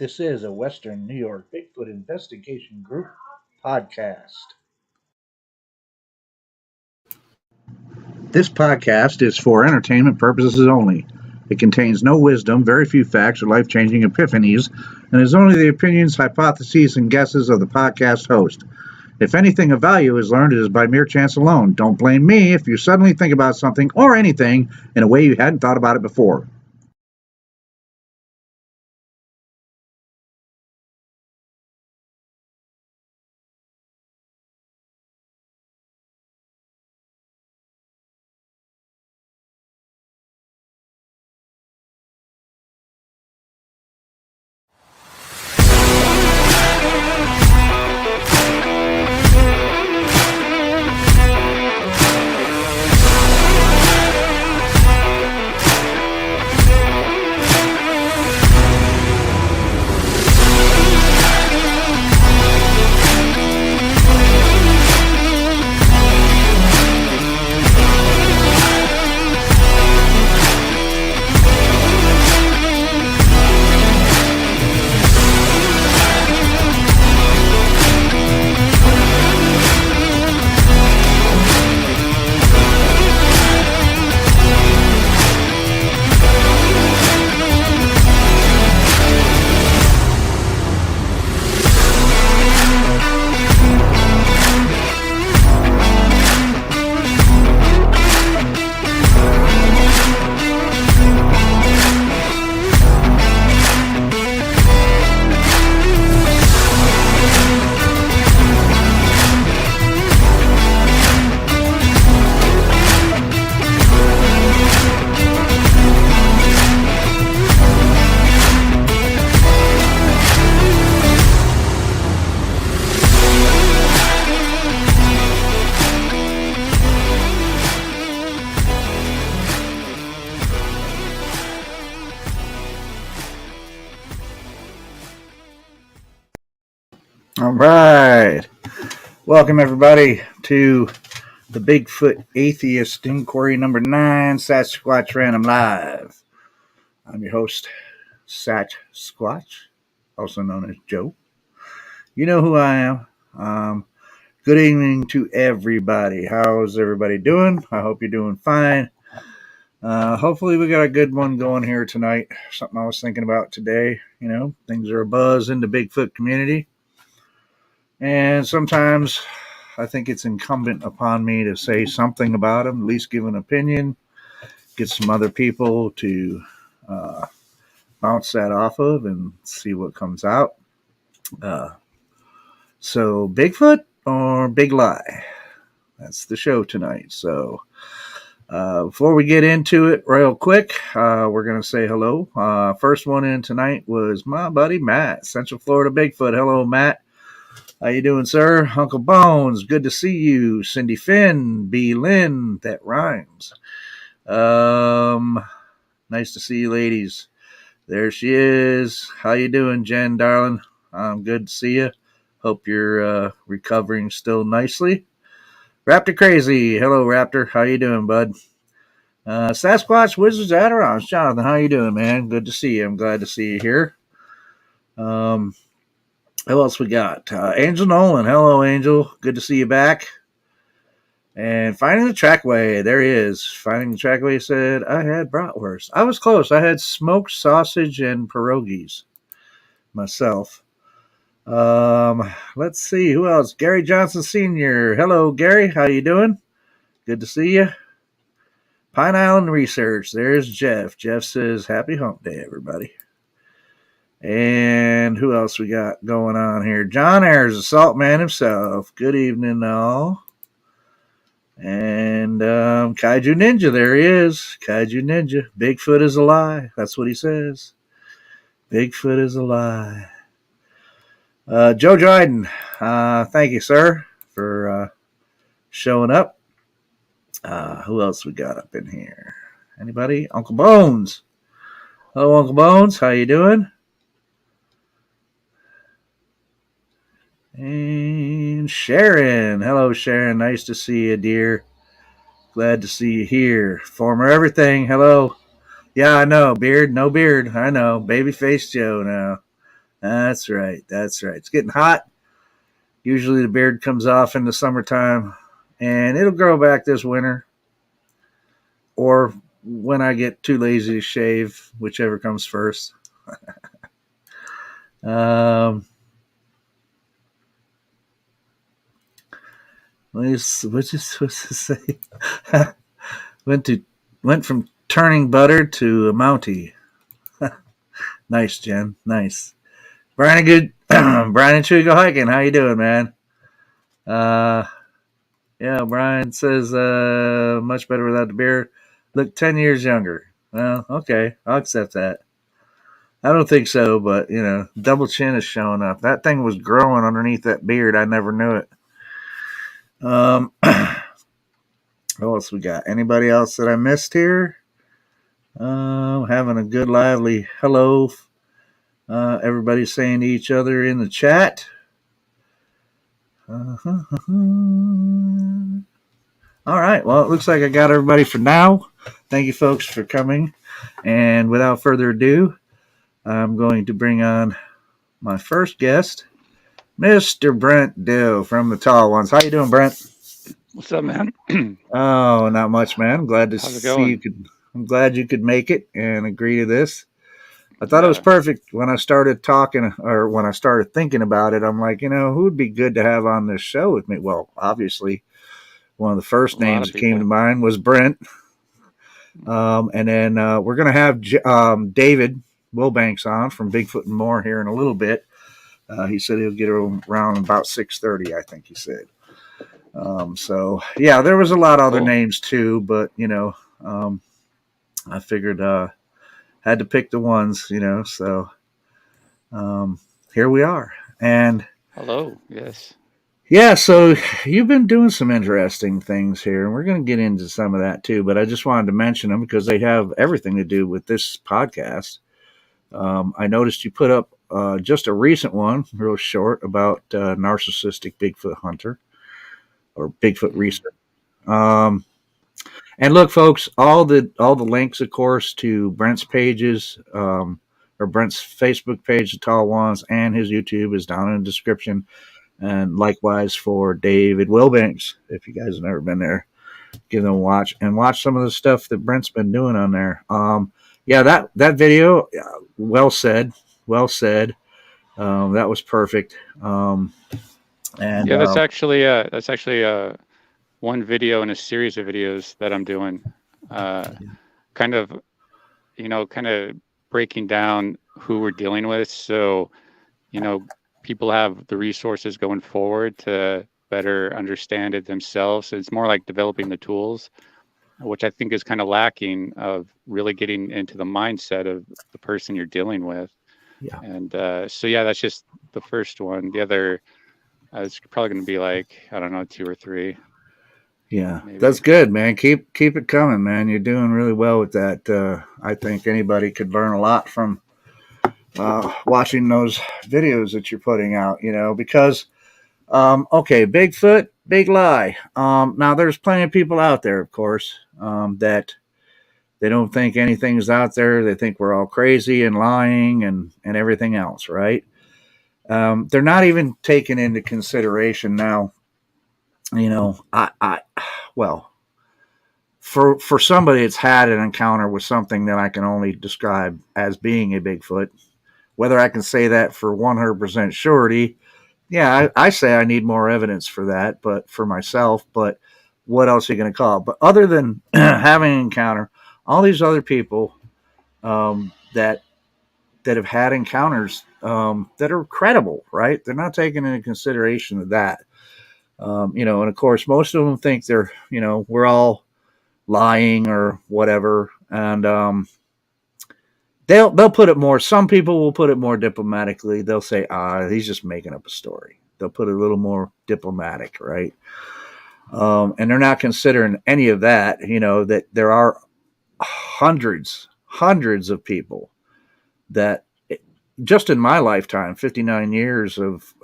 This is a Western New York Bigfoot Investigation Group podcast. This podcast is for entertainment purposes only. It contains no wisdom, very few facts, or life-changing epiphanies, and is only the opinions, hypotheses, and guesses of the podcast host. If anything of value is learned, it is by mere chance alone. Don't blame me if you suddenly think about something or anything in a way you hadn't thought about it before. All right. Welcome, everybody, to the Bigfoot Atheist Inquiry number 9, Sasquatch Random Live. I'm your host, Sasquatch, also known as Joe. You know who I am. Good evening to everybody. How's everybody doing? I hope you're doing fine. Hopefully we got a good one going here tonight. Something I was thinking about today. You know, things are abuzz in the Bigfoot community. And sometimes I think it's incumbent upon me to say something about them, at least give an opinion, get some other people to bounce that off of and see what comes out. So Bigfoot or Big Lie? That's the show tonight. So before we get into it real quick, we're going to say hello. First one in tonight was my buddy Matt, Central Florida Bigfoot. Hello, Matt. How you doing, sir? Uncle Bones, good to see you. Cindy Finn, B. Lynn, that rhymes. Nice to see you, ladies. There she is. How you doing, Jen, darling? Good to see you. Hope you're recovering still nicely. Raptor Crazy, hello, Raptor. How you doing, bud? Sasquatch Wizards Adirons, Jonathan, how you doing, man? Good to see you. I'm glad to see you here. Who else we got? Angel Nolan. Hello, Angel. Good to see you back. And Finding the Trackway. There he is. Finding the Trackway said, I had bratwurst. I was close. I had smoked sausage and pierogies myself. Let's see. Who else? Gary Johnson Sr. Hello, Gary. How you doing? Good to see you. Pine Island Research. There's Jeff. Jeff says, happy hump day, everybody. And who else we got going on here? John Ayers, the Salt Man himself. Good evening, all. And Kaiju Ninja, there he is. Kaiju Ninja. Bigfoot is a lie. That's what he says. Bigfoot is a lie. Joe Dryden, thank you, sir, for showing up. Who else we got up in here? Anybody? Uncle Bones. Hello, Uncle Bones. How you doing? And Sharon. Hello, Sharon. Nice to see you, dear. Glad to see you here. Former everything. Hello. Yeah, I know. Beard, no beard. I know. Babyface Joe now. That's right. That's right. It's getting hot. Usually the beard comes off in the summertime, and it'll grow back this winter, or when I get too lazy to shave, whichever comes first. Um, what's it say? went to went from turning butter to a Mountie. Nice, Jen. Nice. Brian, good. Brian and Chewy go hiking. How you doing, man? Uh, yeah, Brian says much better without the beard. Look 10 years younger. Well, okay, I'll accept that. I don't think so, but double chin is showing up. That thing was growing underneath that beard. I never knew it. What else we got? Anybody else that I missed here? Having a good, lively hello. Everybody's saying to each other in the chat. All right. Well, it looks like I got everybody for now. Thank you, folks, for coming. And without further ado, I'm going to bring on my first guest, Mr. Brent Dill from the Tall Ones. How you doing, Brent? What's up, man? Oh, not much, man. I'm glad to How's it see going? you could. I'm glad you could make it and agree to this. I thought it was Yeah, perfect when I started talking, or when I started thinking about it. I'm like, who would be good to have on this show with me? Well, obviously, one of the a first lot names of that came to people. mind was Brent. And then we're going to have David Wilbanks on from Bigfoot and More here in a little bit. He said he'll get around about 6:30, I think he said. So yeah, there was a lot of other Cool. names too, but I figured had to pick the ones, So um, here we are, and Hello. Yes. yeah, so you've been doing some interesting things here, and we're going to get into some of that too. But I just wanted to mention them because they have everything to do with this podcast. I noticed you put up just a recent one, real short, about narcissistic Bigfoot hunter or Bigfoot hmm research. Um, and look, folks, all the links, of course, to Brent's pages, or Brent's Facebook page, the Tall Ones, and his YouTube is down in the description. And likewise for David Wilbanks, if you guys have never been there, give them a watch and watch some of the stuff that Brent's been doing on there. Yeah, that video, well said, well said. That was perfect. And Yeah, that's actually one video in a series of videos that I'm doing. Uh, kind of, kind of breaking down who we're dealing with, so you know, people have the resources going forward to better understand it themselves. So it's more like developing the tools, which I think is kind of lacking of really getting into the mindset of the person you're dealing with. yeah, And so, yeah, that's just the first one. The other, it's probably going to be like, I don't know, two or three, yeah, that's maybe. good, man. Keep it coming, man. You're doing really well with that. I think anybody could learn a lot from watching those videos that you're putting out. Because okay, Bigfoot, big lie. Now there's plenty of people out there, of course, that they don't think anything's out there. They think we're all crazy and lying and everything else, right? They're not even taking into consideration now. I well, for somebody that's had an encounter with something that I can only describe as being a Bigfoot, whether I can say that for 100% surety, yeah, I say I need more evidence for that, but for myself, but what else are you going to call it? But other than having an encounter, all these other people that have had encounters that are credible, right? They're not taking into consideration of that. And of course, most of them think we're all lying or whatever, and they'll put it more. Some people will put it more diplomatically. They'll say, he's just making up a story. They'll put it a little more diplomatic, right? And they're not considering any of that. That there are hundreds of people that just in my lifetime, 59 years of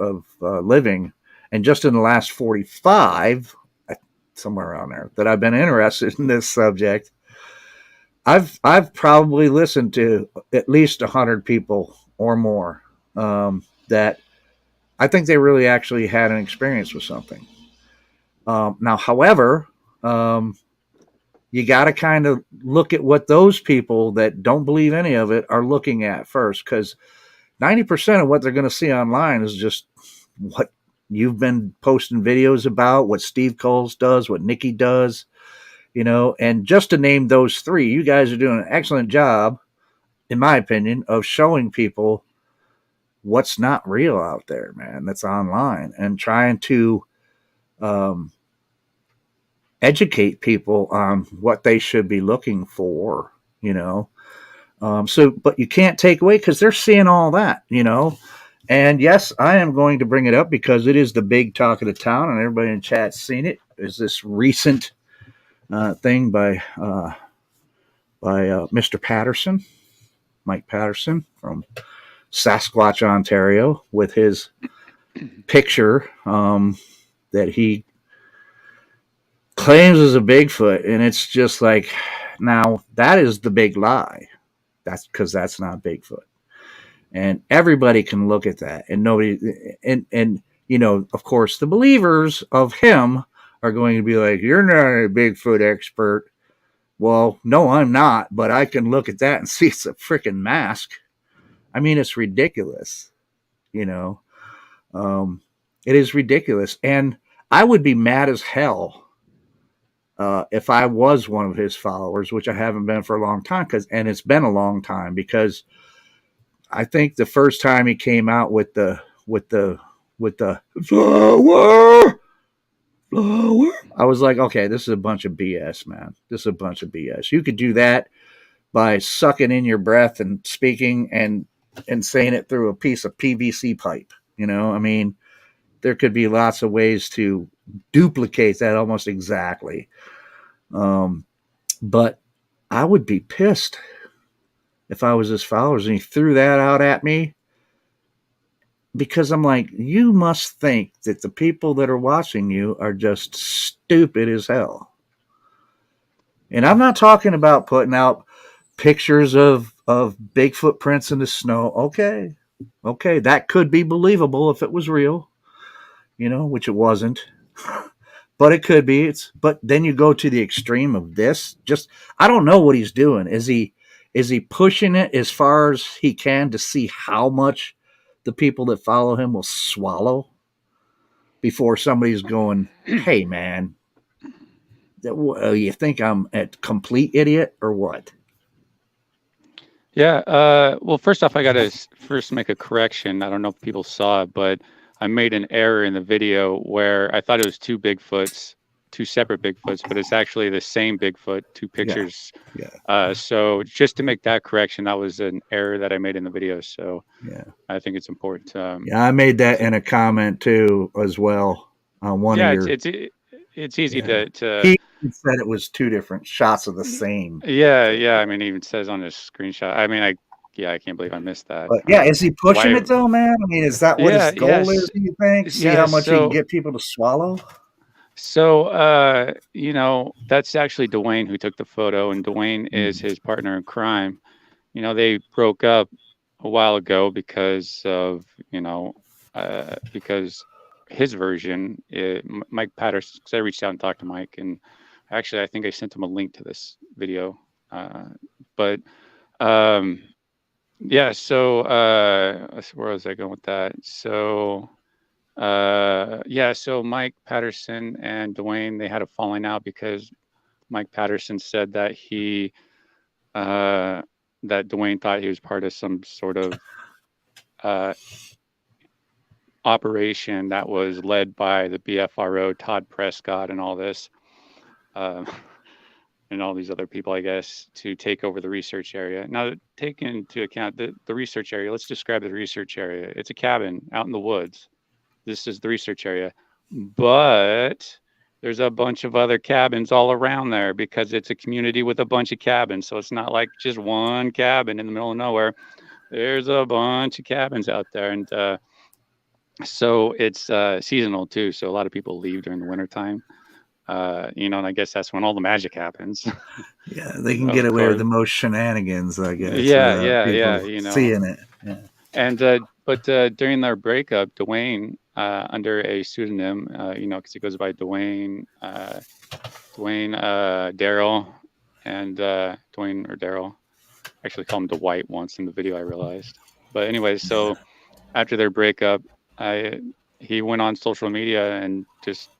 living, and just in the last 45, somewhere around there, that I've been interested in this subject, I've probably listened to at least 100 people or more that I think they really actually had an experience with something. Now, however, you got to kind of look at what those people that don't believe any of it are looking at first, because 90% of what they're going to see online is just what you've been posting videos about, what Steve Coles does, what Nikki does, and just to name those three, you guys are doing an excellent job, in my opinion, of showing people what's not real out there, man, that's online, and trying to educate people on what they should be looking for, but you can't take away, because they're seeing all that, And yes, I am going to bring it up because it is the big talk of the town, and everybody in chat's seen it. Is this recent thing by Mr. Patterson, Mike Patterson from Sasquatch, Ontario, with his picture that he claims is a Bigfoot, and it's just like, now that is the big lie. That's because that's not Bigfoot, and everybody can look at that, and nobody, and of course, the believers of him are going to be like, "You're not a Bigfoot expert." Well, no, I'm not, but I can look at that and see it's a freaking mask. I mean, it's ridiculous, It is ridiculous, and I would be mad as hell if I was one of his followers, which I haven't been for a long time, and it's been a long time, because I think the first time he came out with the flower, I was like, okay, this is a bunch of BS, man. This is a bunch of BS. You could do that by sucking in your breath and speaking and saying it through a piece of PVC pipe. I mean, there could be lots of ways to duplicate that almost exactly. But I would be pissed if I was his followers and he threw that out at me, because I'm like, you must think that the people that are watching you are just stupid as hell. And I'm not talking about putting out pictures of Bigfoot prints in the snow. Okay, that could be believable if it was real, which it wasn't. But it could be. But then you go to the extreme of this. I don't know what he's doing. Is he pushing it as far as he can to see how much the people that follow him will swallow before somebody's going, "Hey, man, you think I'm a complete idiot or what?" Yeah. Well, first off, I got to first make a correction. I don't know if people saw it, but I made an error in the video where I thought it was two separate Bigfoots, but it's actually the same Bigfoot, two pictures. Yeah. So just to make that correction, that was an error that I made in the video. So yeah, I think it's important. I made that in a comment too, as well. On one of your. It's easy to. He said it was two different shots of the same. Yeah. I mean, it even says on his screenshot. I mean, I can't believe I missed that. But is he pushing it though, man? I mean, is that what his goal is, do you think? See how much he can get people to swallow? So, that's actually Dwayne who took the photo, and Dwayne is his partner in crime. They broke up a while ago because of, because his version, Mike Patterson, because I reached out and talked to Mike, and actually I think I sent him a link to this video. Yeah, so where was I going with that? So so Mike Patterson and Dwayne, they had a falling out because Mike Patterson said that that Dwayne thought he was part of some sort of operation that was led by the BFRO, Todd Prescott, and all this, and all these other people, I guess, to take over the research area. Now, take into account the research area. Let's describe the research area. It's a cabin out in the woods. This is the research area, but there's a bunch of other cabins all around there because it's a community with a bunch of cabins. So it's not like just one cabin in the middle of nowhere. There's a bunch of cabins out there. And so it's seasonal too. So a lot of people leave during the wintertime, and I guess that's when all the magic happens. Yeah, they can get away with the most shenanigans, I guess. Yeah. Seeing it. Yeah. And but during their breakup, Dwayne, under a pseudonym, because he goes by Dwayne Daryl, and Dwayne or Daryl. Actually, call him Dwight once in the video, I realized. But anyways, so after their breakup, he went on social media and just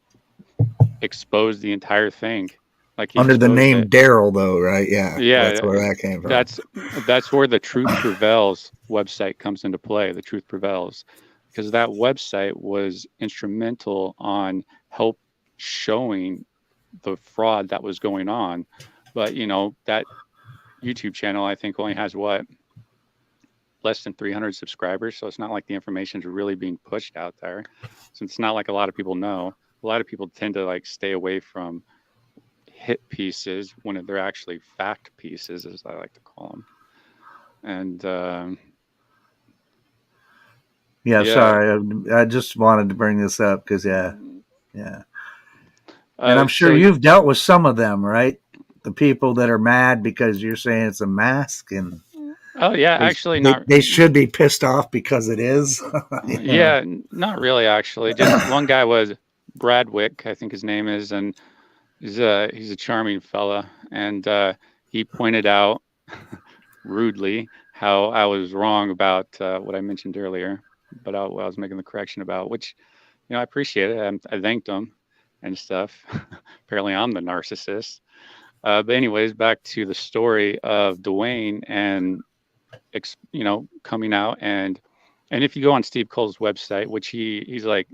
exposed the entire thing. Like he under the exposed name it. Daryl, though, right? Yeah, that's Yeah, where that came from. that's where the Truth Prevails website comes into play. The Truth Prevails, because that website was instrumental on help showing the fraud that was going on. But that YouTube channel, I think, only has less than 300 subscribers, so it's not like the information is really being pushed out there. So it's not like a lot of people know. A lot of people tend to like stay away from hit pieces when they're actually fact pieces, as I like to call them. And sorry, I just wanted to bring this up because and I'm sure you've dealt with some of them, right? The people that are mad because you're saying it's a mask, and they should be pissed off because it is. Yeah, not really, actually. Just one guy was Bradwick, I think his name is, and he's a charming fella, and he pointed out rudely how I was wrong about what I mentioned earlier, but I was making the correction about, which I appreciate it. I thanked him and stuff. Apparently, I'm the narcissist. But anyways, back to the story of Dwayne and coming out, and if you go on Steve Cole's website, which he's like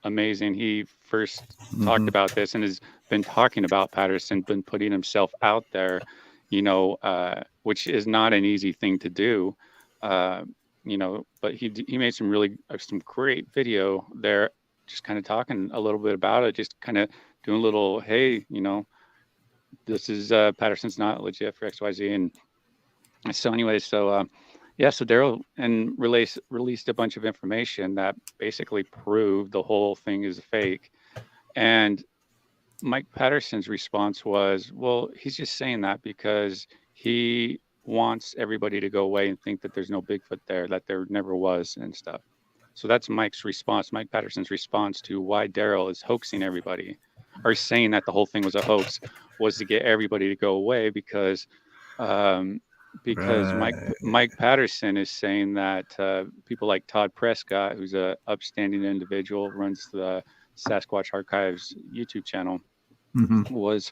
amazing. He first talked about this and has been talking about Patterson, been putting himself out there, which is not an easy thing to do, but he made some great video there, just kind of talking a little bit about it, just kind of doing a little, hey, this is Patterson's not legit for XYZ. And so anyways, so Daryl and released a bunch of information that basically proved the whole thing is a fake. And Mike Patterson's response was, well, he's just saying that because he wants everybody to go away and think that there's no Bigfoot there, that there never was and stuff. So that's Mike's response, Mike Patterson's response to why Daryl is hoaxing everybody, or saying that the whole thing was a hoax, was to get everybody to go away because Mike Patterson is saying that people like Todd Prescott, who's a upstanding individual, runs the Sasquatch Archives YouTube channel, was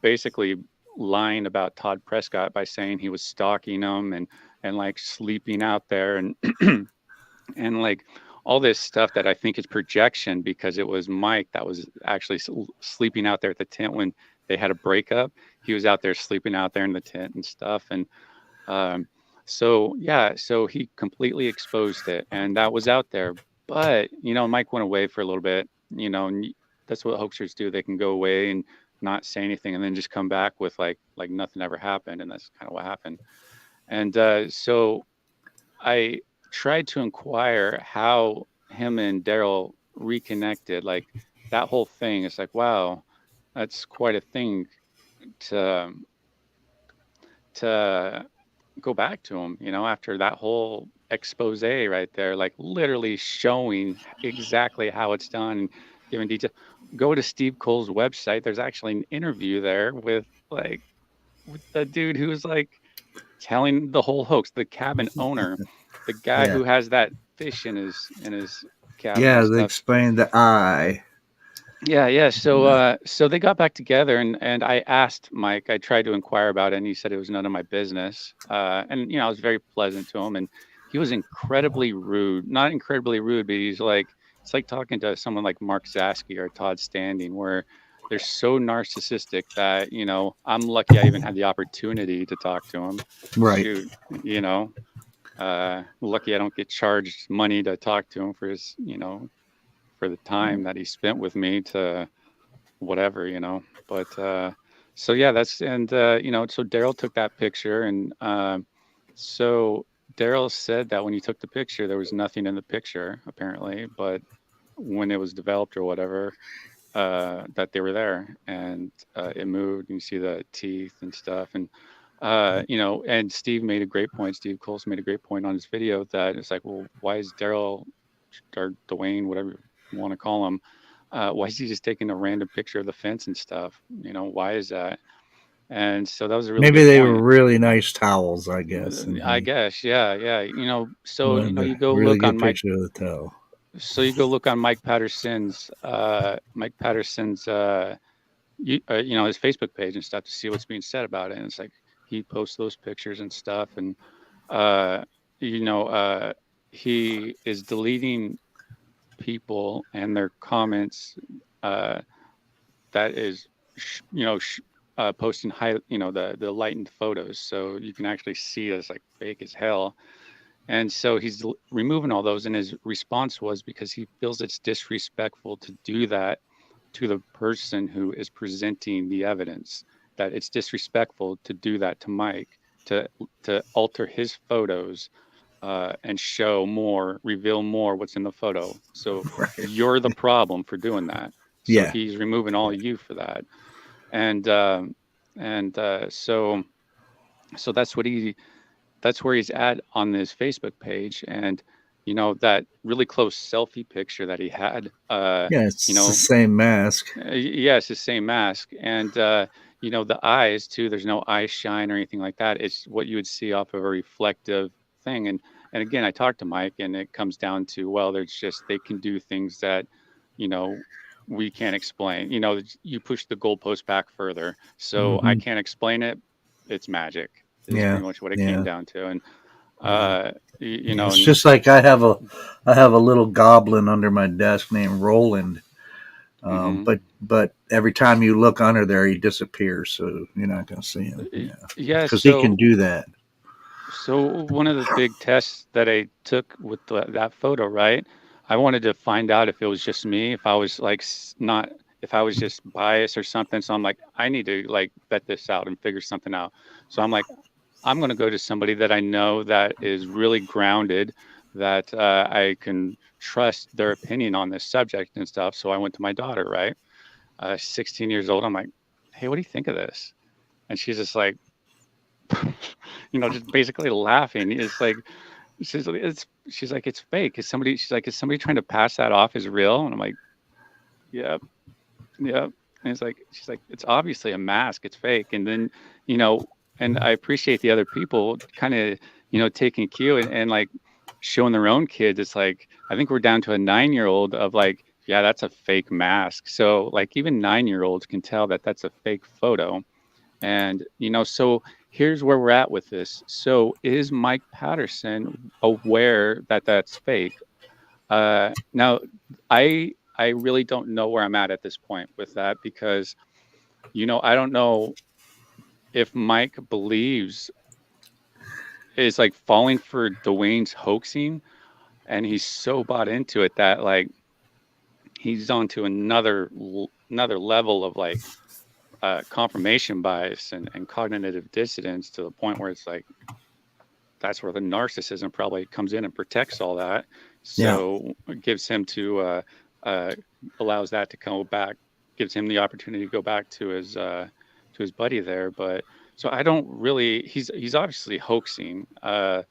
basically lying about Todd Prescott by saying he was stalking him and like sleeping out there and and like all this stuff that I think is projection, because it was Mike that was actually sleeping out there at the tent when they had a breakup. He was out there sleeping out there in the tent and stuff. And so he completely exposed it, and that was out there. But, Mike went away for a little bit, and that's what hoaxers do. They can go away and not say anything and then just come back with like nothing ever happened. And that's kind of what happened. And so I tried to inquire how him and Daryl reconnected, like that whole thing. It's like, wow, that's quite a thing to go back to him, after that whole expose right there, like literally showing exactly how it's done and giving detail. Go to Steve Cole's website. There's actually an interview there with the dude who's like telling the whole hoax, the cabin owner, the guy who has that fish in his cabin. Yeah, they explained the eye. Yeah. So they got back together, and I asked Mike. I tried to inquire about it, and he said it was none of my business. And I was very pleasant to him, and he was incredibly rude. Not incredibly rude, but he's like, it's like talking to someone like Mark Zasky or Todd Standing, where they're so narcissistic that I'm lucky I even had the opportunity to talk to him. Right. Shoot, lucky I don't get charged money to talk to him for his for the time that he spent with me to whatever, but so yeah, that's, and so Daryl took that picture, and so Daryl said that when he took the picture there was nothing in the picture apparently, but when it was developed or whatever, that they were there, and it moved, and you see the teeth and stuff. And And Steve made a great point. Steve Coles made a great point on his video that it's like, well, why is Daryl or Dwayne, whatever you want to call him, why is he just taking a random picture of the fence and stuff? Why is that? And so that was a really Maybe good they point. were really nice towels, I guess. I guess, yeah. So you go really look good on Mike. picture of the towel. So you go look on Mike Patterson's his Facebook page and stuff to see what's being said about it. And it's like he posts those pictures and stuff, and he is deleting people and their comments. That is, posting the lightened photos, so you can actually see it's like fake as hell. And so he's removing all those, and his response was because he feels it's disrespectful to do that to the person who is presenting the evidence, that it's disrespectful to do that to Mike, to alter his photos and reveal more what's in the photo. So you're the problem for doing that. So he's removing all you for that. And so that's where he's at on this Facebook page. And that really close selfie picture that he had, it's the same mask. It's the same mask. And the eyes too, there's no eye shine or anything like that. It's what you would see off of a reflective thing. And again, I talked to Mike, and it comes down to, well, they can do things that we can't explain. You push the goalpost back further, so I can't explain it. It's magic. Is pretty much what it came down to. And it's just like I have a little goblin under my desk named Roland. But every time you look under there, he disappears, so you're not going to see him. Because he can do that. So one of the big tests that I took with that photo, right? I wanted to find out if it was just me, if I was if I was just biased or something. So I'm like, I need to vet this out and figure something out. So I'm like, I'm going to go to somebody that I know that is really grounded, that I can trust their opinion on this subject and stuff. So I went to my daughter, right? 16 years old. I'm like, hey, what do you think of this? And she's just like, just basically laughing. It's like, she's like, it's fake. Is somebody trying to pass that off as real? And I'm like, yep. And she's like, it's obviously a mask. It's fake. And then, and I appreciate the other people kind of, taking cue and like showing their own kids. It's like, I think we're down to a 9-year-old of like, yeah, that's a fake mask. So like even 9-year-olds can tell that that's a fake photo. And, so here's where we're at with this. So is Mike Patterson aware that that's fake? Now, I really don't know where I'm at this point with that, because, I don't know if Mike believes is like falling for Dwayne's hoaxing, and he's so bought into it that like he's on to another level of like confirmation bias and cognitive dissonance, to the point where it's like that's where the narcissism probably comes in and protects all that. So it gives him to allows that to come back, gives him the opportunity to go back to his buddy there. But so I don't really, he's obviously hoaxing, to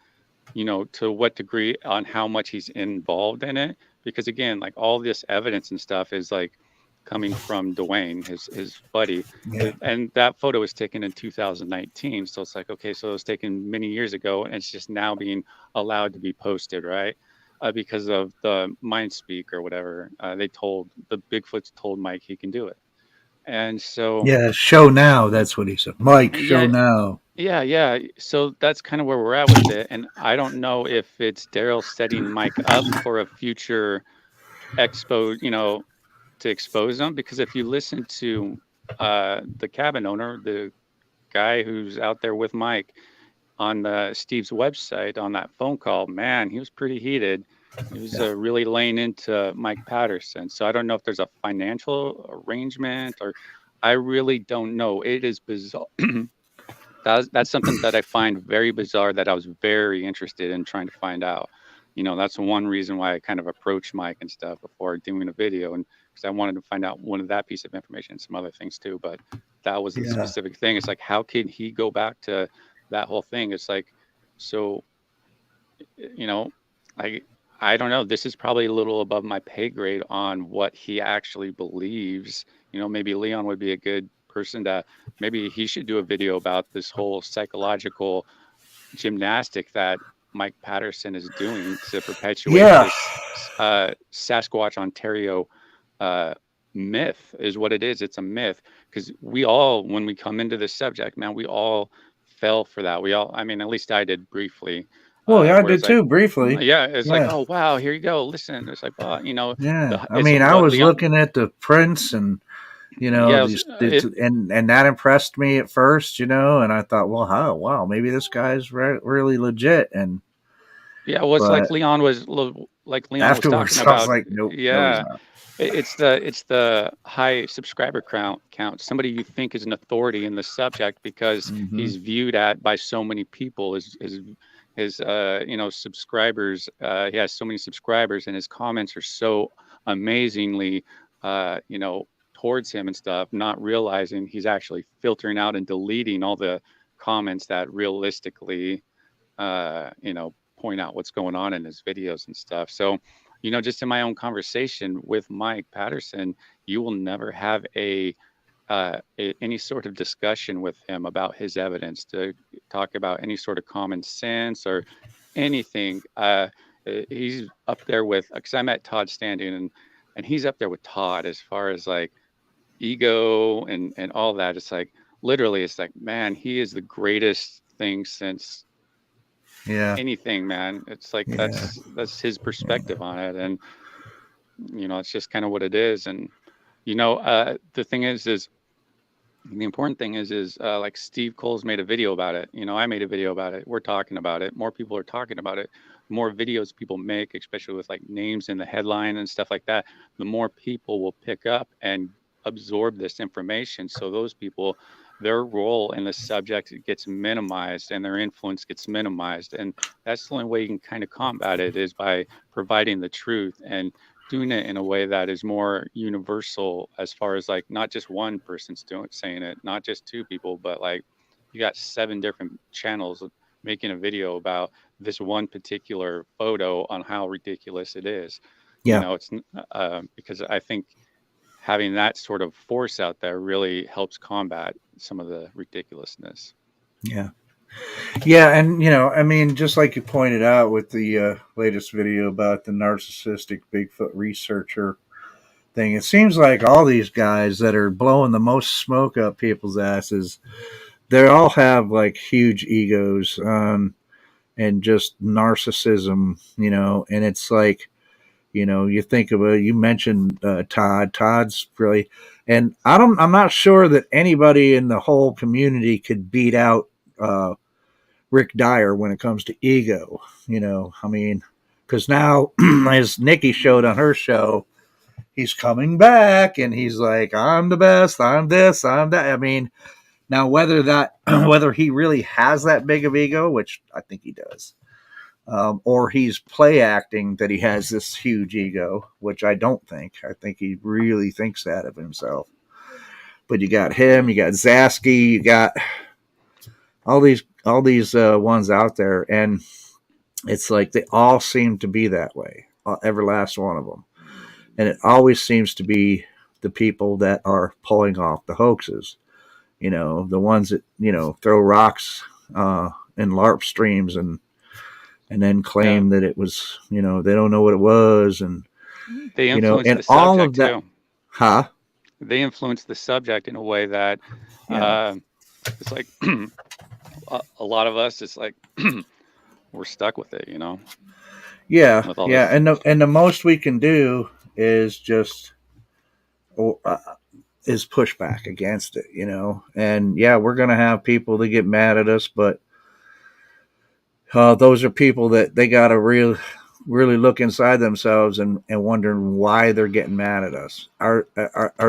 what degree, on how much he's involved in it, because again, like all this evidence and stuff is like coming from Dwayne, his buddy. And that photo was taken in 2019. So it's like, okay, so it was taken many years ago, and it's just now being allowed to be posted, right? Because of the mind speak or whatever. The Bigfoots told Mike he can do it. And so show now, that's what he said. Mike, show now. Yeah. So that's kind of where we're at with it. And I don't know if it's Daryl setting Mike up for a future to expose them, because if you listen to the cabin owner, the guy who's out there with Mike on Steve's website on that phone call, man, he was pretty heated. He was really laying into Mike Patterson. So I don't know if there's a financial arrangement, or I really don't know. It is bizarre. That's something that I find very bizarre, that I was very interested in trying to find out. that's one reason why I kind of approached Mike and stuff before doing a video, and because I wanted to find out one of that piece of information and some other things too. But that was the specific thing. It's like, how can he go back to that whole thing? It's like, so, I don't know. This is probably a little above my pay grade on what he actually believes. Maybe Leon would be a good person to, maybe he should do a video about this whole psychological gymnastic that Mike Patterson is doing to perpetuate this Sasquatch Ontario myth is what it is. It's a myth, because we all, when we come into this subject, man, we all fell for that. I mean, at least I did briefly. Well, yeah, I did too, briefly. Yeah, it's like, oh, wow, here you go. Listen, it's like, well, Yeah, I mean, I was looking at the prints and, and that impressed me at first, and I thought, well, wow, maybe this guy's really legit. And yeah, well, it's like Leon was talking about. I was like, nope. Yeah, no, it's the high subscriber count. Somebody you think is an authority in the subject because he's viewed by so many people as his subscribers. He has so many subscribers, and his comments are so amazingly towards him and stuff, not realizing he's actually filtering out and deleting all the comments that realistically point out what's going on in his videos and stuff. So just in my own conversation with Mike Patterson, you will never have any sort of discussion with him about his evidence, to talk about any sort of common sense or anything. He's up there with, because I met Todd Standing, and he's up there with Todd as far as like ego and all that. It's like, literally, it's like, man, he is the greatest thing since anything, man. It's like, that's his perspective on it. And, it's just kind of what it is. And, the thing is the important thing is like Steve Cole's made a video about it. I made a video about it. We're talking about it. More people are talking about it. The more videos people make, especially with like names in the headline and stuff like that, the more people will pick up and absorb this information. So those people, their role in the subject gets minimized and their influence gets minimized. And that's the only way you can kind of combat it, is by providing the truth and doing it in a way that is more universal, as far as like not just one person's saying it, not just two people, but like you got 7 different channels making a video about this one particular photo on how ridiculous it is. It's because I think having that sort of force out there really helps combat some of the ridiculousness. Yeah. And, I mean, just like you pointed out with the latest video about the narcissistic Bigfoot researcher thing, it seems like all these guys that are blowing the most smoke up people's asses, they all have like huge egos and just narcissism, and it's like, you think of you mentioned Todd's really, and I'm not sure that anybody in the whole community could beat out Rick Dyer when it comes to ego. I mean, because now, as Nikki showed on her show, he's coming back and he's like, I'm the best, I'm this, I'm that. I mean, now whether he really has that big of ego, which I think he does, or he's play acting that he has this huge ego, which I don't think. I think he really thinks that of himself. But you got him, you got Zasky, you got all these ones out there, and it's like they all seem to be that way, every last one of them. And it always seems to be the people that are pulling off the hoaxes, the ones that throw rocks in LARP streams and then claim that it was, they don't know what it was, and they influence and the all of that too. They influence the subject in a way that it's like a lot of us, it's like we're stuck with it, and the most we can do is just is push back against it, and we're gonna have people that get mad at us, but those are people that they gotta really look inside themselves and wonder why they're getting mad at us. Are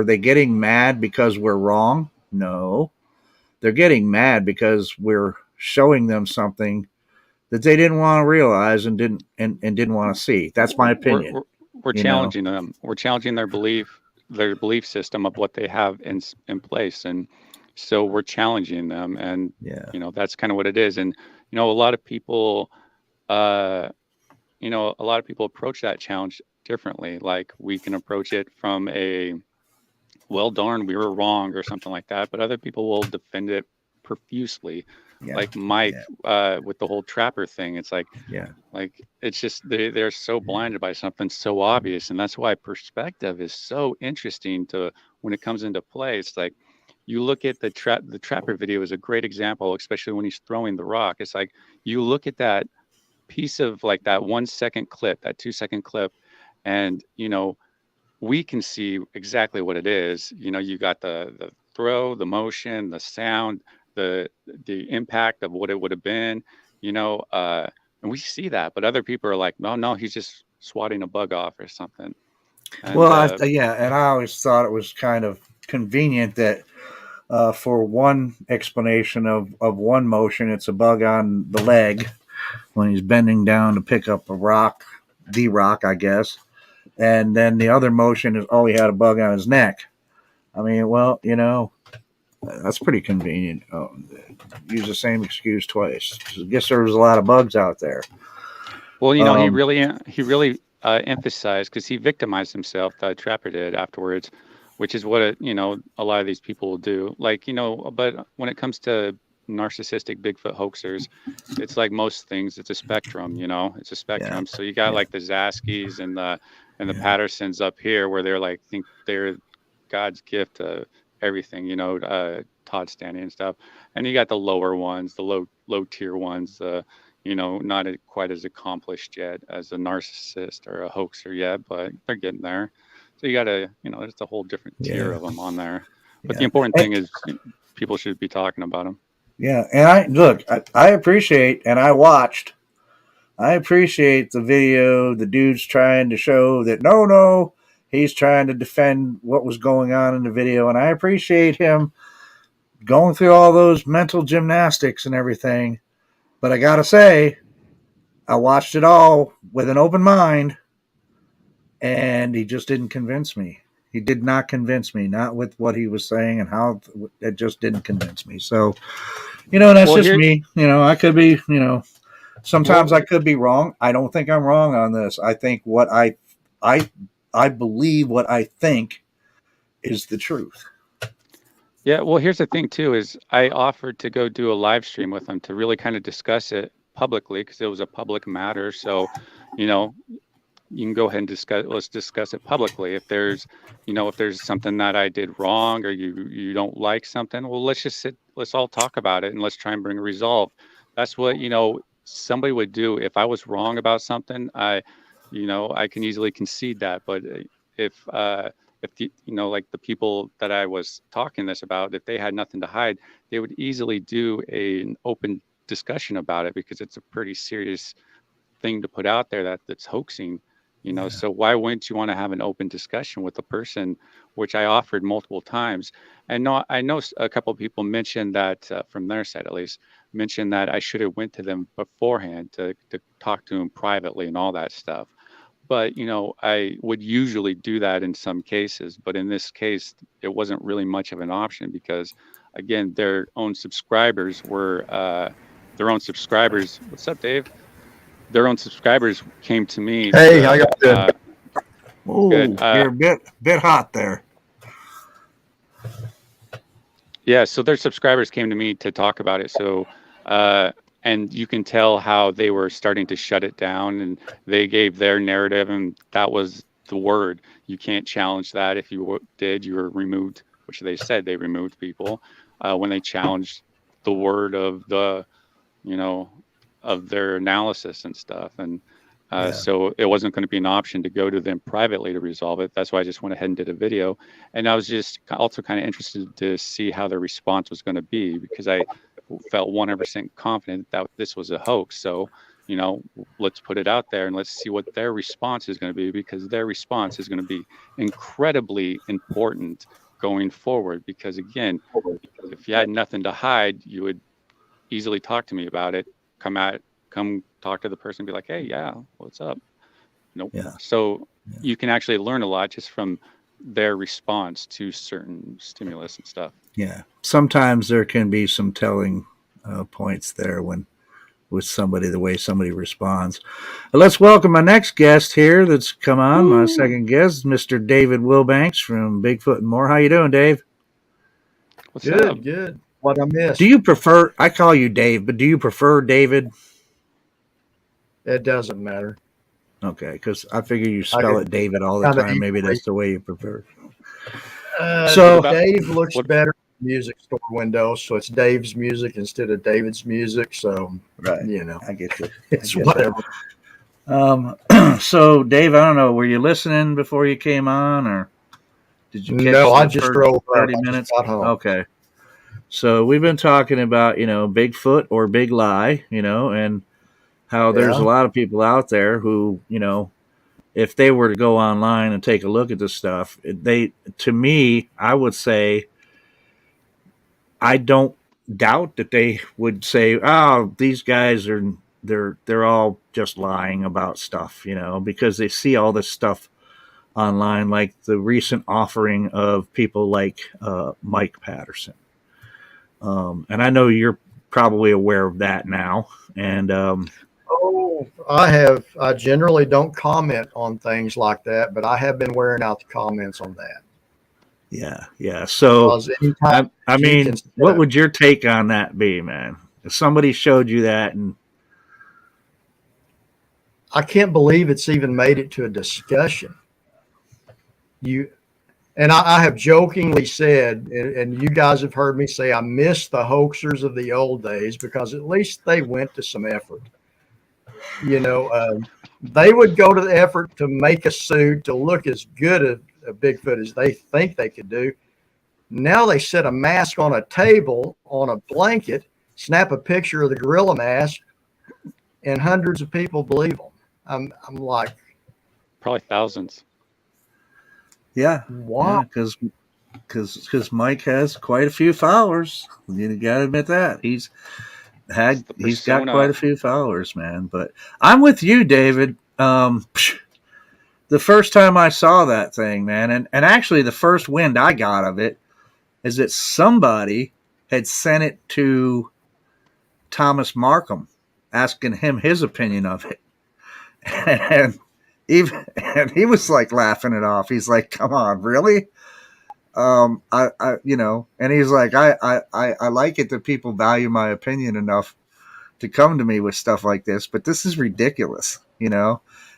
they getting mad because we're wrong? No, they're getting mad because we're showing them something that they didn't want to realize and didn't want to see. That's my opinion. We're challenging them. We're challenging their belief system of what they have in place, and so we're challenging them, and that's kind of what it is. And a lot of people approach that challenge differently. Like, we can approach it from a, well, darn, we were wrong or something like that, but other people will defend it profusely. Like Mike with the whole trapper thing. It's like it's just they're so blinded by something so obvious, and that's why perspective is so interesting to when it comes into play. It's like, you look at the trapper video is a great example, especially when he's throwing the rock. It's like, you look at that piece of, like, that 1 second clip, that 2 second clip, and we can see exactly what it is. You got the throw, the motion, the sound, the impact of what it would have been, and we see that, but other people are like, no, he's just swatting a bug off or something. And, and I always thought it was kind of convenient that for one explanation of one motion, it's a bug on the leg when he's bending down to pick up a rock, I guess. And then the other motion is, he had a bug on his neck. I mean, well, that's pretty convenient. Use the same excuse twice. I guess there was a lot of bugs out there. Well, he really emphasized, because he victimized himself, the trapper did, afterwards, which is what a lot of these people will do. Like, but when it comes to narcissistic Bigfoot hoaxers, it's like most things, it's a spectrum. It's a spectrum. So you got like the Zaskis and the Pattersons up here, where they're like, think they're God's gift to everything, Todd Stanley and stuff. And you got the lower ones, the low tier ones, not quite as accomplished yet as a narcissist or a hoaxer yet, but they're getting there. So you got to, there's a whole different tier of them on there. But the important thing is, people should be talking about them. Yeah, and I appreciate, and I appreciate the video. The dude's trying to show that no, he's trying to defend what was going on in the video, and I appreciate him going through all those mental gymnastics and everything. But I gotta say, I watched it all with an open mind, and he just didn't convince me. He did not convince me, not with what he was saying and how it just didn't convince me. So, that's just me. I could be, sometimes I could be wrong. I don't think I'm wrong on this. I think what I believe what I think is the truth. Yeah, well, here's the thing too, is I offered to go do a live stream with him to really kind of discuss it publicly, because it was a public matter. So, you can go ahead and let's discuss it publicly. If there's something that I did wrong, or you don't like something, well, let's all talk about it, and let's try and bring a resolve. That's what, somebody would do. If I was wrong about something, I can easily concede that. But if the, like the people that I was talking this about, if they had nothing to hide, they would easily do an open discussion about it, because it's a pretty serious thing to put out there that's hoaxing. So why wouldn't you want to have an open discussion with a person, which I offered multiple times? And I know a couple of people mentioned that, from their side at least, mentioned that I should have went to them beforehand to talk to them privately and all that stuff. But, I would usually do that in some cases. But in this case, it wasn't really much of an option, because, again, their own subscribers were What's up, Dave? Their own subscribers came to me. Hey, how you doing? Good. You're a bit hot there. Yeah, so their subscribers came to me to talk about it. So, and you can tell how they were starting to shut it down, and they gave their narrative, and that was the word. You can't challenge that. If you did, you were removed, which they said they removed people when they challenged the word of of their analysis and stuff. And so it wasn't going to be an option to go to them privately to resolve it. That's why I just went ahead and did a video. And I was just also kind of interested to see how their response was going to be, because I felt 100% confident that this was a hoax. So, let's put it out there and let's see what their response is going to be, because their response is going to be incredibly important going forward. Because, again, if you had nothing to hide, you would easily talk to me about it, come come talk to the person and be like, hey, yeah, what's up? Nope. Yeah. So you can actually learn a lot just from their response to certain stimulus and stuff. Yeah. Sometimes there can be some telling points there with somebody, the way somebody responds. Let's welcome my next guest here that's come on. My second guest, Mr. David Wilbanks from Bigfoot and More. How you doing, Dave? What's up? Good. What I missed? Do you prefer, I call you Dave, but do you prefer David? It doesn't matter. Okay, because I figure you spell it David all the time. Maybe that's the way you prefer. So Dave looks better in the music store window, so it's Dave's music instead of David's music. So, you know, I get you. It's whatever. So, Dave, I don't know, were you listening before you came on, or did you catch I just drove 30 minutes? Got home. Okay. So we've been talking about, Bigfoot or Big Lie, and how there's a lot of people out there who, if they were to go online and take a look at this stuff, to me, I would say, I don't doubt that they would say, oh, these guys they're all just lying about stuff, because they see all this stuff online, like the recent offering of people like Mike Patterson. And I know you're probably aware of that now. And I generally don't comment on things like that, but I have been wearing out the comments on that. Yeah. So, I mean, what would your take on that be, man? If somebody showed you that, and I can't believe it's even made it to a discussion. I have jokingly said, and you guys have heard me say, I miss the hoaxers of the old days, because at least they went to some effort. They would go to the effort to make a suit to look as good a Bigfoot as they think they could do. Now they set a mask on a table, on a blanket, snap a picture of the gorilla mask, and hundreds of people believe them. I'm like, probably thousands. Yeah. Wow. Because Mike has quite a few followers. You got to admit that he's got quite a few followers, man. But I'm with you, David. The first time I saw that thing, man, and actually the first wind I got of it is that somebody had sent it to Thomas Markham, asking him his opinion of it, and he was like laughing it off. He's like, "Come on, really?" And he's like, I like it that people value my opinion enough to come to me with stuff like this, but this is ridiculous,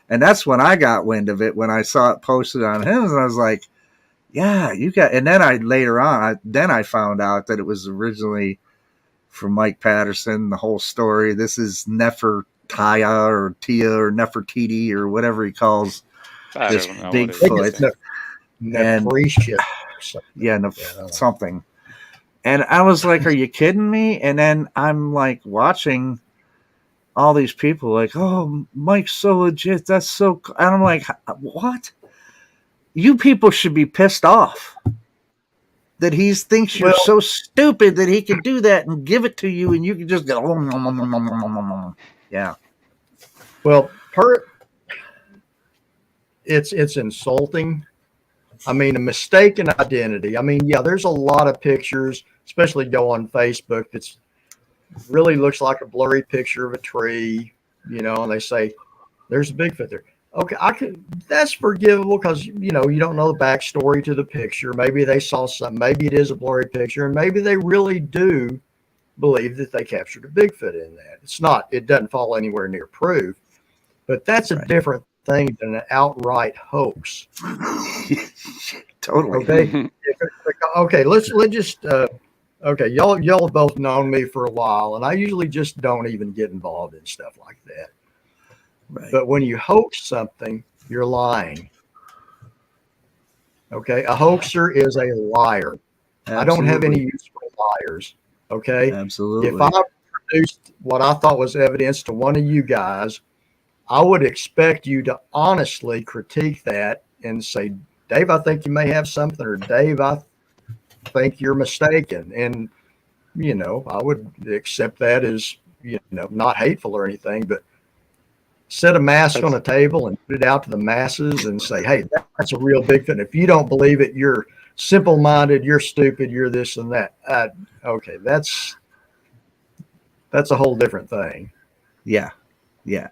And that's when I got wind of it, when I saw it posted on him, and I was like, yeah, you got. And then I found out that it was originally from Mike Patterson, the whole story. This is Nefertaya or Tia or Nefertiti or whatever he calls this Bigfoot. Something. And I was like, are you kidding me? And then I'm like watching all these people like, oh, Mike's so legit. That's so. And I'm like, what? You people should be pissed off that he thinks you're so stupid that he can do that and give it to you, and you can just go, yeah. Well, it's insulting. I mean, a mistaken identity. I mean, yeah, there's a lot of pictures, especially go on Facebook, that's really looks like a blurry picture of a tree, and they say, there's a Bigfoot there. Okay, that's forgivable because, you don't know the backstory to the picture. Maybe they saw something. Maybe it is a blurry picture, and maybe they really do believe that they captured a Bigfoot in that. It doesn't fall anywhere near proof, but that's a different thing than an outright hoax. Totally. Okay. Let's just okay. Y'all have both known me for a while, and I usually just don't even get involved in stuff like that. Right. But when you hoax something, you're lying. Okay, a hoaxer is a liar. Absolutely. I don't have any use for liars. Okay, absolutely. If I produced what I thought was evidence to one of you guys, I would expect you to honestly critique that and say, Dave, I think you may have something, or Dave, I think you're mistaken. And, I would accept that as not hateful or anything, but set a mask on a table and put it out to the masses and say, hey, that's a real Bigfoot. And if you don't believe it, you're simple-minded, you're stupid, you're this and that. Okay, that's a whole different thing. Yeah,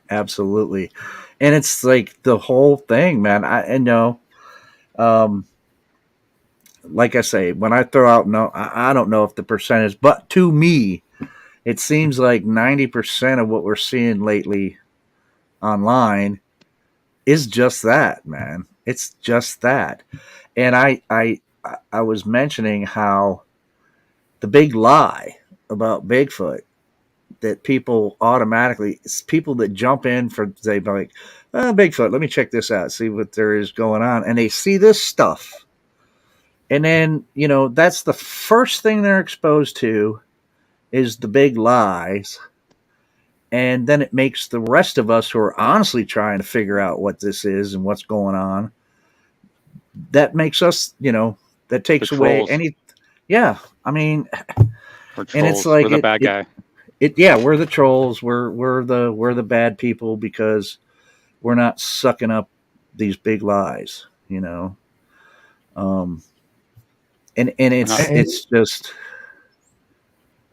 absolutely. And it's like the whole thing, man. I know, like I say, when I throw out, no, I don't know if the percentage, but to me, it seems like 90% of what we're seeing lately online is just that, man. It's just that. And I was mentioning how the big lie about Bigfoot that people automatically, it's people that jump in for, they like, Bigfoot, let me check this out, see what there is going on. And they see this stuff. And then, that's the first thing they're exposed to is the big lies. And then it makes the rest of us who are honestly trying to figure out what this is and what's going on, that makes us, that takes away any, I mean, and it's like, we're the bad guy. We're the trolls. We're the bad people because we're not sucking up these big lies, and it's just.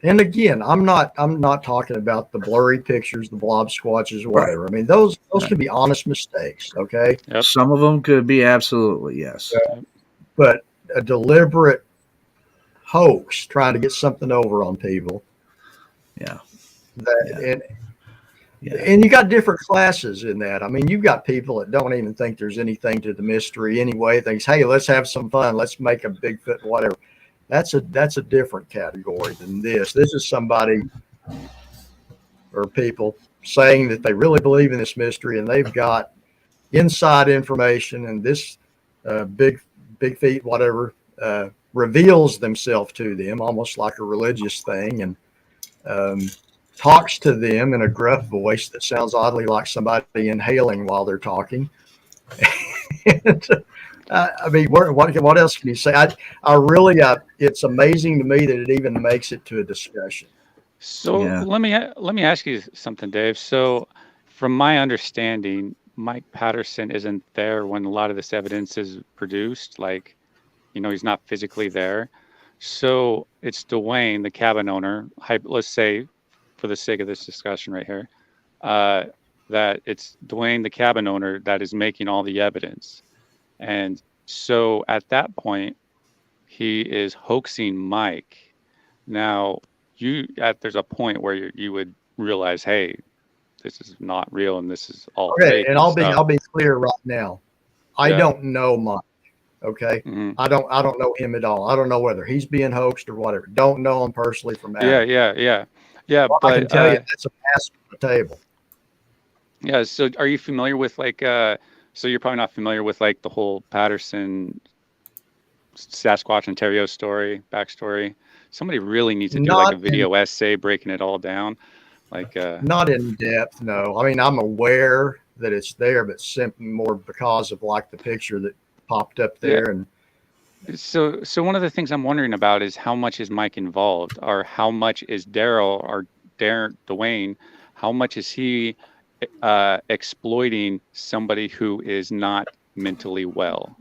And again, I'm not talking about the blurry pictures, the blob squatches, or whatever. Right. I mean, those could be honest mistakes. Okay. Yep. Some of them could be absolutely, yes. But a deliberate hoax trying to get something over on people. Yeah. And you got different classes in that. I mean, you've got people that don't even think there's anything to the mystery anyway. Thinks, hey, let's have some fun. Let's make a Bigfoot, whatever. That's a different category than this. This is somebody or people saying that they really believe in this mystery and they've got inside information, and this big feet, whatever, reveals themselves to them almost like a religious thing, and talks to them in a gruff voice that sounds oddly like somebody inhaling while they're talking. And, I mean, what else can you say? I really, it's amazing to me that it even makes it to a discussion. So let me ask you something, Dave. So from my understanding, Mike Patterson isn't there when a lot of this evidence is produced. Like, he's not physically there. So it's Dwayne, the cabin owner. Let's say, for the sake of this discussion right here, that it's Dwayne, the cabin owner, that is making all the evidence. And so at that point, he is hoaxing Mike. Now, there's a point where you would realize, hey, this is not real and this is all fake. And I'll be clear right now. I don't know Mike. Okay, mm-hmm. I don't know him at all. I don't know whether he's being hoaxed or whatever. Don't know him personally from Adam. Yeah. Well, but I can tell you that's a pass on the table. Yeah. So, are you familiar with So you're probably not familiar with the whole Patterson Sasquatch Ontario backstory. Somebody really needs to do a video essay breaking it all down. Not in depth, no. I mean, I'm aware that it's there, but simply more because of the picture that popped up there. And so one of the things I'm wondering about is how much is Mike involved, or how much is Daryl or Dwayne? How much is he exploiting somebody who is not mentally well,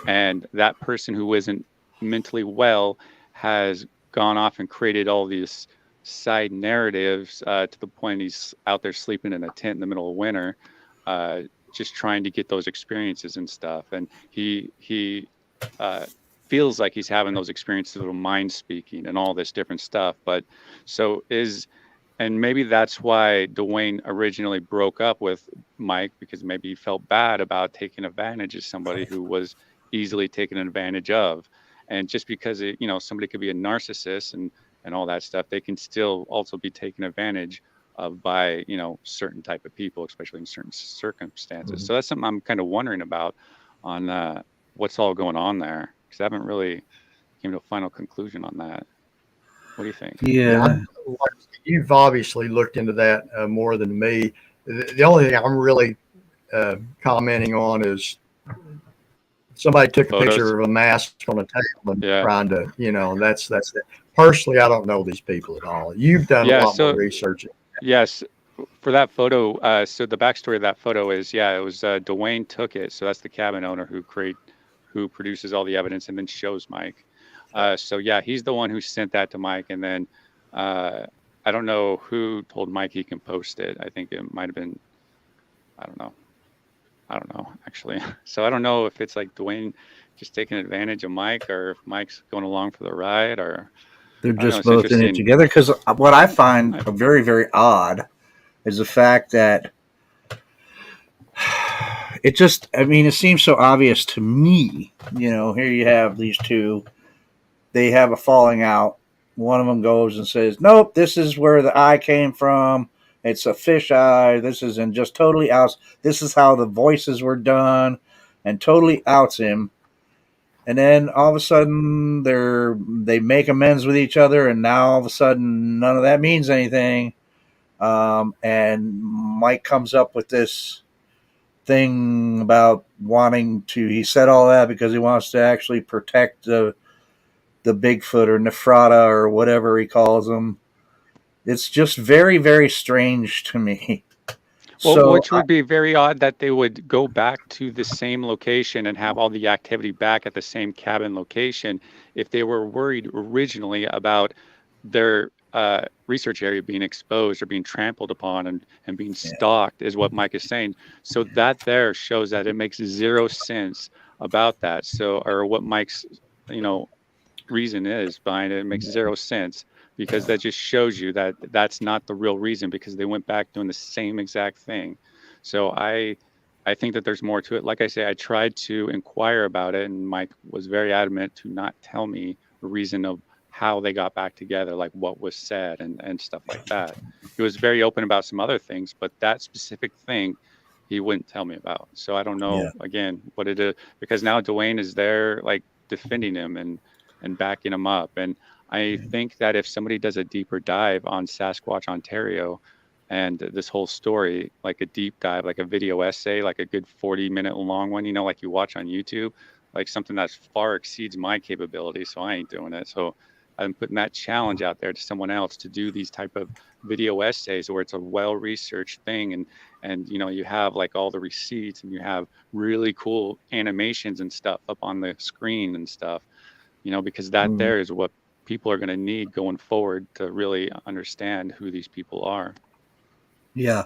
and that person who isn't mentally well has gone off and created all these side narratives to the point he's out there sleeping in a tent in the middle of winter, just trying to get those experiences and stuff. And he feels like he's having those experiences of mind speaking and all this different stuff. And maybe that's why Dwayne originally broke up with Mike, because maybe he felt bad about taking advantage of somebody who was easily taken advantage of. And just because somebody could be a narcissist and all that stuff, they can still also be taken advantage of by certain type of people, especially in certain circumstances. Mm-hmm. So that's something I'm kind of wondering about on what's all going on there, because I haven't really came to a final conclusion on that. What do you think? Yeah. You've obviously looked into that more than me. The only thing I'm really commenting on is somebody took a picture of a mask on a table and trying to, that's it. Personally, I don't know these people at all. You've done a lot more research Yes, for that photo. So the backstory of that photo is, it was Dwayne took it. So that's the cabin owner who produces all the evidence and then shows Mike. So yeah, he's the one who sent that to Mike, and then I don't know who told Mike he can post it. I think it might have been, I don't know actually. So I don't know if it's like Dwayne just taking advantage of Mike, or if Mike's going along for the ride, or They're I don't know. just It's both in it interesting. together. Because what I find very, very odd is the fact that it seems so obvious to me. Here you have these two. They have a falling out. One of them goes and says, "Nope, this is where the eye came from. It's a fish eye. This isn't just totally outs. This is how the voices were done," and totally outs him. And then all of a sudden they make amends with each other, and now all of a sudden none of that means anything. And Mike comes up with this thing about wanting to. He said all that because he wants to actually protect the Bigfoot or Nephrata or whatever he calls them. It's just very, very strange to me. Well, So which would be very odd that they would go back to the same location and have all the activity back at the same cabin location if they were worried originally about their research area being exposed or being trampled upon and being stalked, is what Mike is saying. So that there shows that it makes zero sense about that. So, or what Mike's, reason is behind it. It makes zero sense, because that just shows you that that's not the real reason, because they went back doing the same exact thing. So I think that there's more to it. Like I say, I tried to inquire about it, and Mike was very adamant to not tell me the reason of how they got back together, like what was said and stuff like that. He was very open about some other things, but that specific thing he wouldn't tell me about. So I don't know, again, what it is, because now Dwayne is there, like, defending him and backing him up. And I think that if somebody does a deeper dive on Sasquatch Ontario and this whole story, like a deep dive, like a video essay, like a good 40-minute long one, like you watch on YouTube, like something that far exceeds my capability. So I ain't doing it. So I'm putting that challenge out there to someone else to do these type of video essays where it's a well-researched thing, and you have like all the receipts, and you have really cool animations and stuff up on the screen and stuff, because that there is what people are going to need going forward to really understand who these people are. Yeah.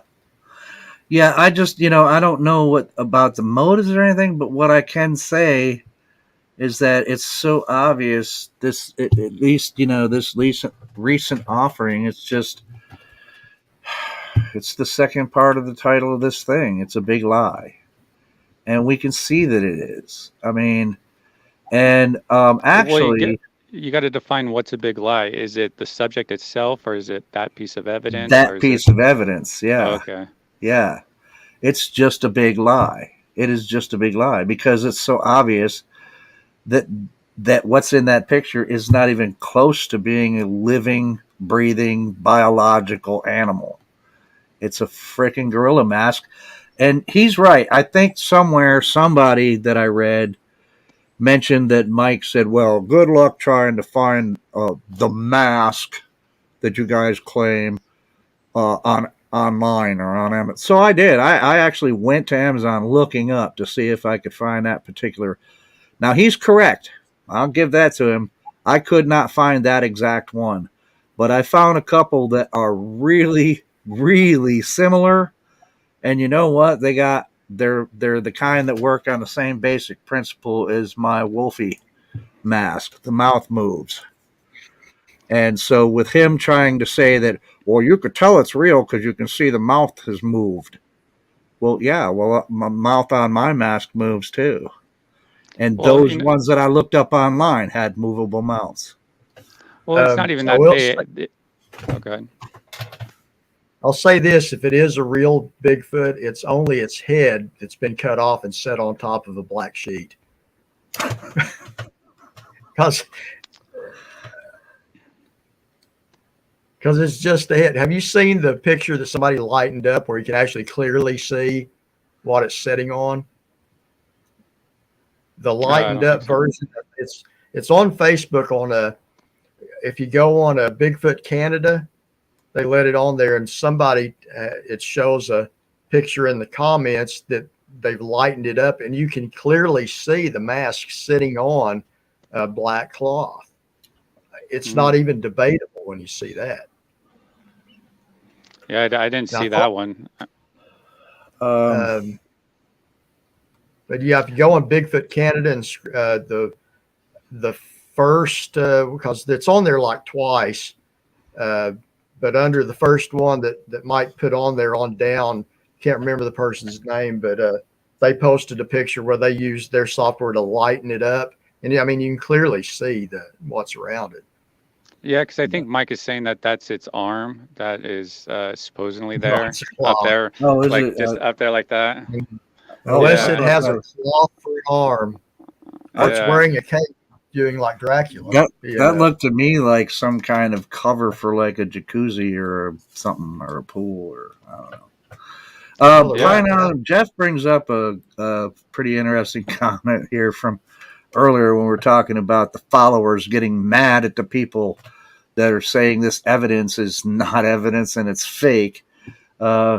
I just, I don't know what about the motives or anything, but what I can say is that it's so obvious. At least, this recent offering, it's the second part of the title of this thing. It's a big lie. And we can see that it is. I mean, and actually, you got to define what's a big lie. Is it the subject itself, or is it that piece of evidence? That piece of evidence, yeah. Okay. Yeah. It's just a big lie. It is just a big lie, because it's so obvious that what's in that picture is not even close to being a living, breathing, biological animal. It's a freaking gorilla mask. And he's right. I think somewhere somebody that I read mentioned that Mike said, "Well, good luck trying to find the mask that you guys claim online or on Amazon." So I did. I actually went to Amazon looking up to see if I could find that particular. Now, he's correct. I'll give that to him. I could not find that exact one, but I found a couple that are really, really similar. And you know what? They're the kind that work on the same basic principle as my Wolfie mask. The mouth moves. And so with him trying to say that, well, you could tell it's real because you can see the mouth has moved. Well, yeah, my mouth on my mask moves too. And those ones that I looked up online had movable mouths. Well, it's not even that they... Oh, go ahead. I'll say this: if it is a real Bigfoot, it's only its head that's been cut off and set on top of a black sheet. Because it's just the head. Have you seen the picture that somebody lightened up where you can actually clearly see what it's sitting on? The lightened up version. It's on Facebook if you go on a Bigfoot Canada, they let it on there, and somebody it shows a picture in the comments that they've lightened it up, and you can clearly see the mask sitting on black cloth. It's not even debatable when you see that. Yeah, I didn't see that one. But yeah, if you go on Bigfoot Canada and the first, because it's on there like twice, but under the first one that Mike put on there on down, can't remember the person's name, but they posted a picture where they used their software to lighten it up, and I mean you can clearly see what's around it. Yeah, because I think Mike is saying that that's its arm that is supposedly there, up there, like just up there like that. Unless it has a claw-free arm, or it's wearing a cape, doing like Dracula. That looked to me like some kind of cover for like a jacuzzi or something, or a pool, or I don't know. Jeff brings up a pretty interesting comment here from earlier when we were talking about the followers getting mad at the people that are saying this evidence is not evidence and it's fake.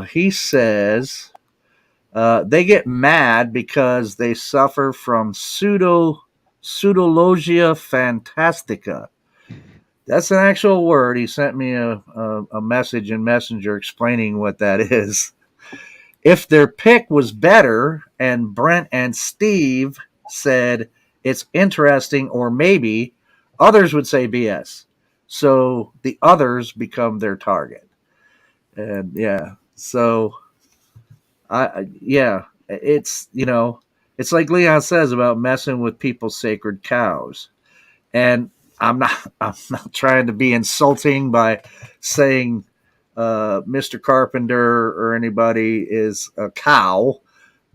He says they get mad because they suffer from pseudologia fantastica. That's an actual word. He sent me a message in Messenger explaining what that is. If their pick was better and Brent and Steve said it's interesting or maybe, others would say BS. So the others become their target. And so it's, it's like Leon says about messing with people's sacred cows. And I'm not trying to be insulting by saying Mr. Carpenter or anybody is a cow,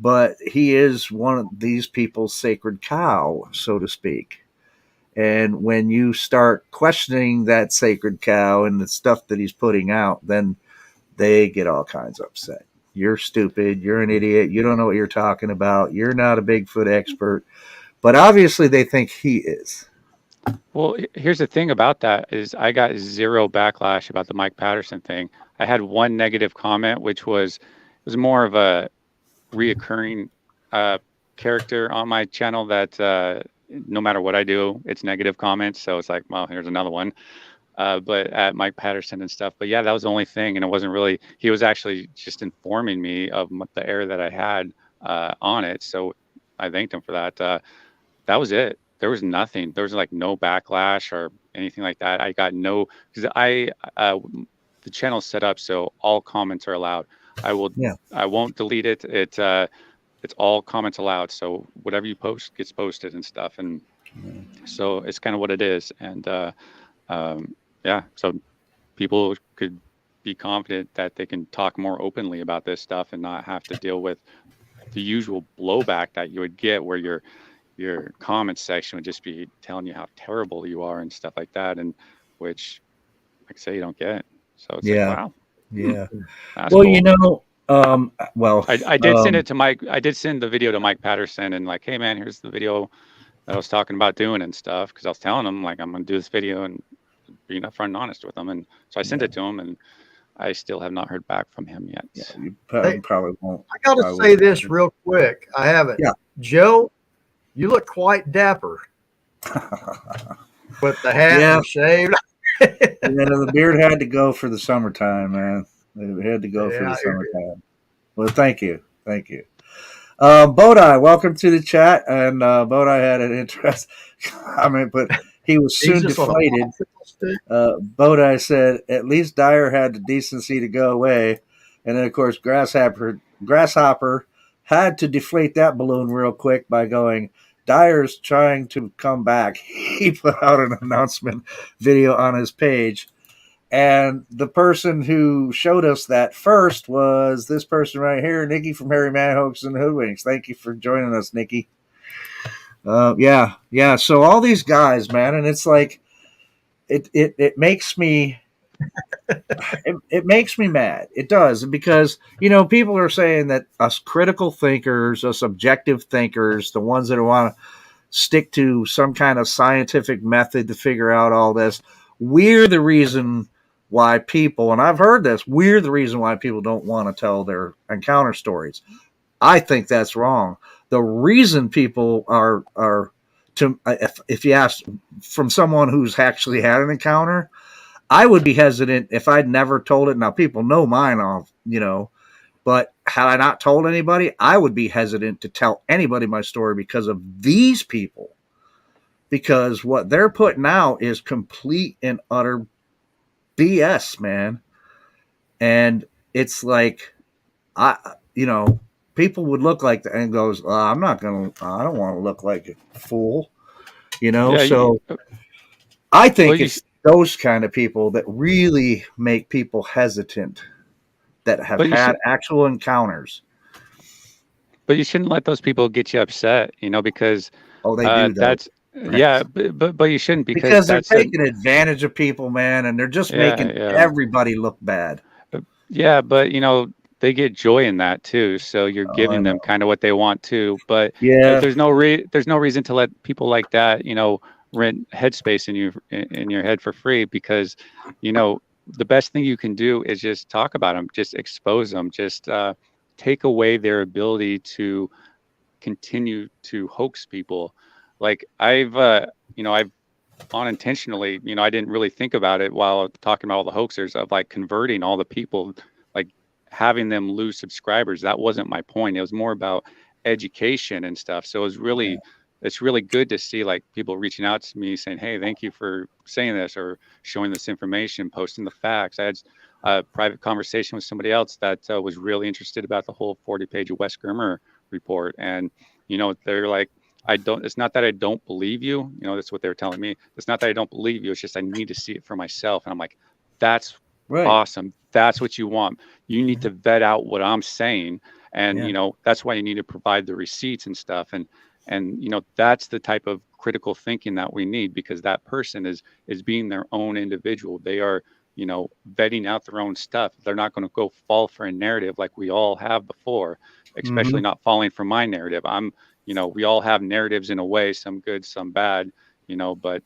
but he is one of these people's sacred cow, so to speak. And when you start questioning that sacred cow and the stuff that he's putting out, then they get all kinds of upset. You're stupid. You're an idiot. You don't know what you're talking about. You're not a Bigfoot expert. But obviously they think he is. Well, here's the thing about that is I got zero backlash about the Mike Patterson thing. I had one negative comment, which was more of a reoccurring character on my channel that no matter what I do, it's negative comments. So it's like, well, here's another one. But at Mike Patterson and stuff. But yeah, that was the only thing. And it wasn't really, he was actually just informing me of the error that I had on it. So I thanked him for that. That was it. There was nothing. There was like no backlash or anything like that. I got no, because the channel's set up so all comments are allowed. I won't delete it. It's all comments allowed. So whatever you post gets posted and stuff. And so it's kind of what it is. And so people could be confident that they can talk more openly about this stuff and not have to deal with the usual blowback that you would get where your comment section would just be telling you how terrible you are and stuff like that, and which, like I say, you don't get. So it's like, wow. Yeah. Well, cool. I did send it to Mike. I did send the video to Mike Patterson and like, hey man, here's the video that I was talking about doing and stuff. Cause I was telling him like, I'm going to do this video and being upfront and honest with him. And so I sent it to him and I still have not heard back from him yet. Yeah, you probably won't. I got to say this real quick. I haven't. Yeah. Joe, you look quite dapper with the hat and shaved. The beard had to go for the summertime, man. It had to go for the summertime. Well, thank you. Bodai, welcome to the chat. And Bodai had an interesting comment, but he was soon deflated. Bodai said, at least Dyer had the decency to go away. And then, of course, Grasshopper had to deflate that balloon real quick by going, Dyer's trying to come back. He put out an announcement video on his page. And the person who showed us that first was this person right here, Nikki from Harry Manhoax and Hoodwinks. Thank you for joining us, Nikki. So all these guys, man, and it's like, it makes me, it makes me mad. It does, because, people are saying that us critical thinkers, us objective thinkers, the ones that want to stick to some kind of scientific method to figure out all this, we're the reason why people, and I've heard this, we're the reason why people don't want to tell their encounter stories. I think that's wrong. The reason people are to, if you ask from someone who's actually had an encounter, I would be hesitant if I'd never told it. Now people know mine off, but had I not told anybody, I would be hesitant to tell anybody my story because of these people, because what they're putting out is complete and utter BS, man. And it's like, people would look like that and goes, I don't want to look like a fool, so I think it's those kind of people that really make people hesitant that have had actual encounters. But you shouldn't let those people get you upset, because they do that. But you shouldn't, because they're taking advantage of people, man, and they're just making everybody look bad. Yeah, but they get joy in that too. So you're giving them kind of what they want too. But there's no reason to let people like that, rent headspace in your head for free, because the best thing you can do is just talk about them, just expose them, just take away their ability to continue to hoax people. Like I've unintentionally, I didn't really think about it while talking about all the hoaxers, of like converting all the people, like having them lose subscribers. That wasn't my point. It was more about education and stuff. So it was really, it's really good to see like people reaching out to me saying, hey, thank you for saying this or showing this information, posting the facts. I had a private conversation with somebody else that was really interested about the whole 40-page Wes Germer report. And, they're like, it's not that I don't believe you. That's what they were telling me. It's not that I don't believe you. It's just I need to see it for myself. And I'm like, that's awesome. That's what you want. You need to vet out what I'm saying. And, that's why you need to provide the receipts and stuff. And that's the type of critical thinking that we need, because that person is being their own individual. They are, vetting out their own stuff. They're not going to go fall for a narrative like we all have before, especially not falling for my narrative. We all have narratives in a way, some good, some bad, but,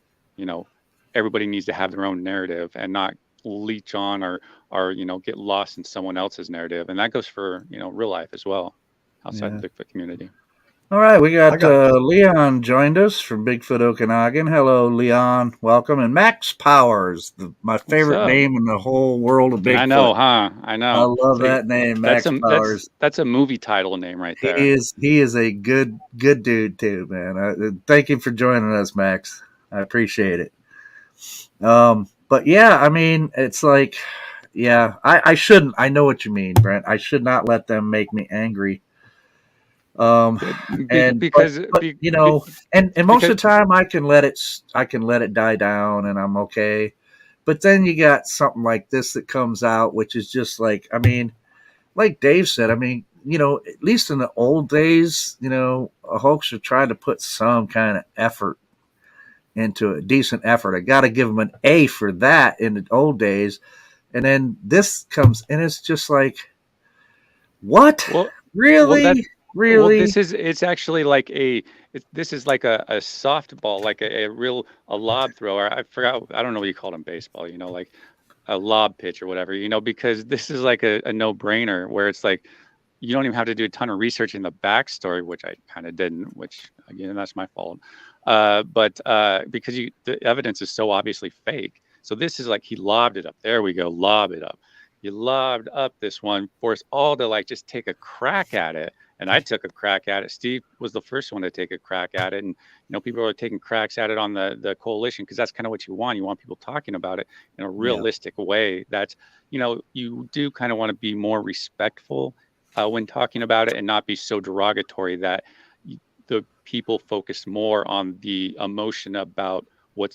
everybody needs to have their own narrative and not leech on or get lost in someone else's narrative. And that goes for, real life as well, outside the Bigfoot community. All right, we got Leon joined us from Bigfoot Okanagan. Hello, Leon. Welcome. And Max Powers, my favorite name in the whole world of Bigfoot. I know, huh? I know. I love that name, Max Powers. That's a movie title name right there. He is a good dude too, man. Thank you for joining us, Max. I appreciate it. But yeah, I mean, it's like, I shouldn't. I know what you mean, Brent. I should not let them make me angry. And most of the time I can let it die down and I'm okay. But then you got something like this that comes out, which is just like, I mean, like Dave said, I mean, at least in the old days, a hoaxer tried to put some kind of effort into a decent effort. I got to give them an A for that in the old days. And then this comes and it's just like, what? Well, really? Really? Well, it's actually like this is like a softball, like a lob thrower. I forgot, I don't know what you call it in baseball, like a lob pitch or whatever, because this is like a no-brainer where it's like, you don't even have to do a ton of research in the backstory, which I kind of didn't, which again, that's my fault. But because the evidence is so obviously fake. So this is like, he lobbed it up. There we go. Lob it up. You lobbed up this one for us all to like, just take a crack at it. And I took a crack at it. Steve was the first one to take a crack at it. And, people are taking cracks at it on the coalition, because that's kind of what you want. You want people talking about it in a realistic way. That's, you do kind of want to be more respectful when talking about it and not be so derogatory that the people focus more on the emotion about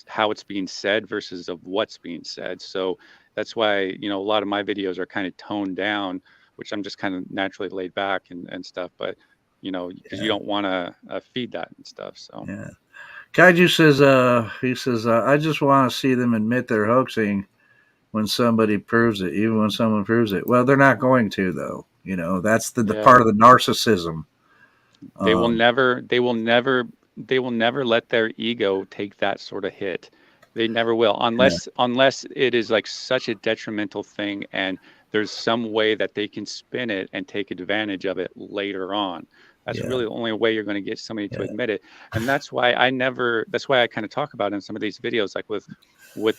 how it's being said versus of what's being said. So that's why, a lot of my videos are kind of toned down, which I'm just kind of naturally laid back and stuff, but because you don't want to feed that and stuff. So Kaiju says, I just want to see them admit they're hoaxing when somebody proves it, even when someone proves it. Well, they're not going to, though. That's the part of the narcissism. They will never let their ego take that sort of hit. They never will, unless it is like such a detrimental thing and there's some way that they can spin it and take advantage of it later on. That's really the only way you're going to get somebody to admit it. And that's why I kind of talk about in some of these videos, like with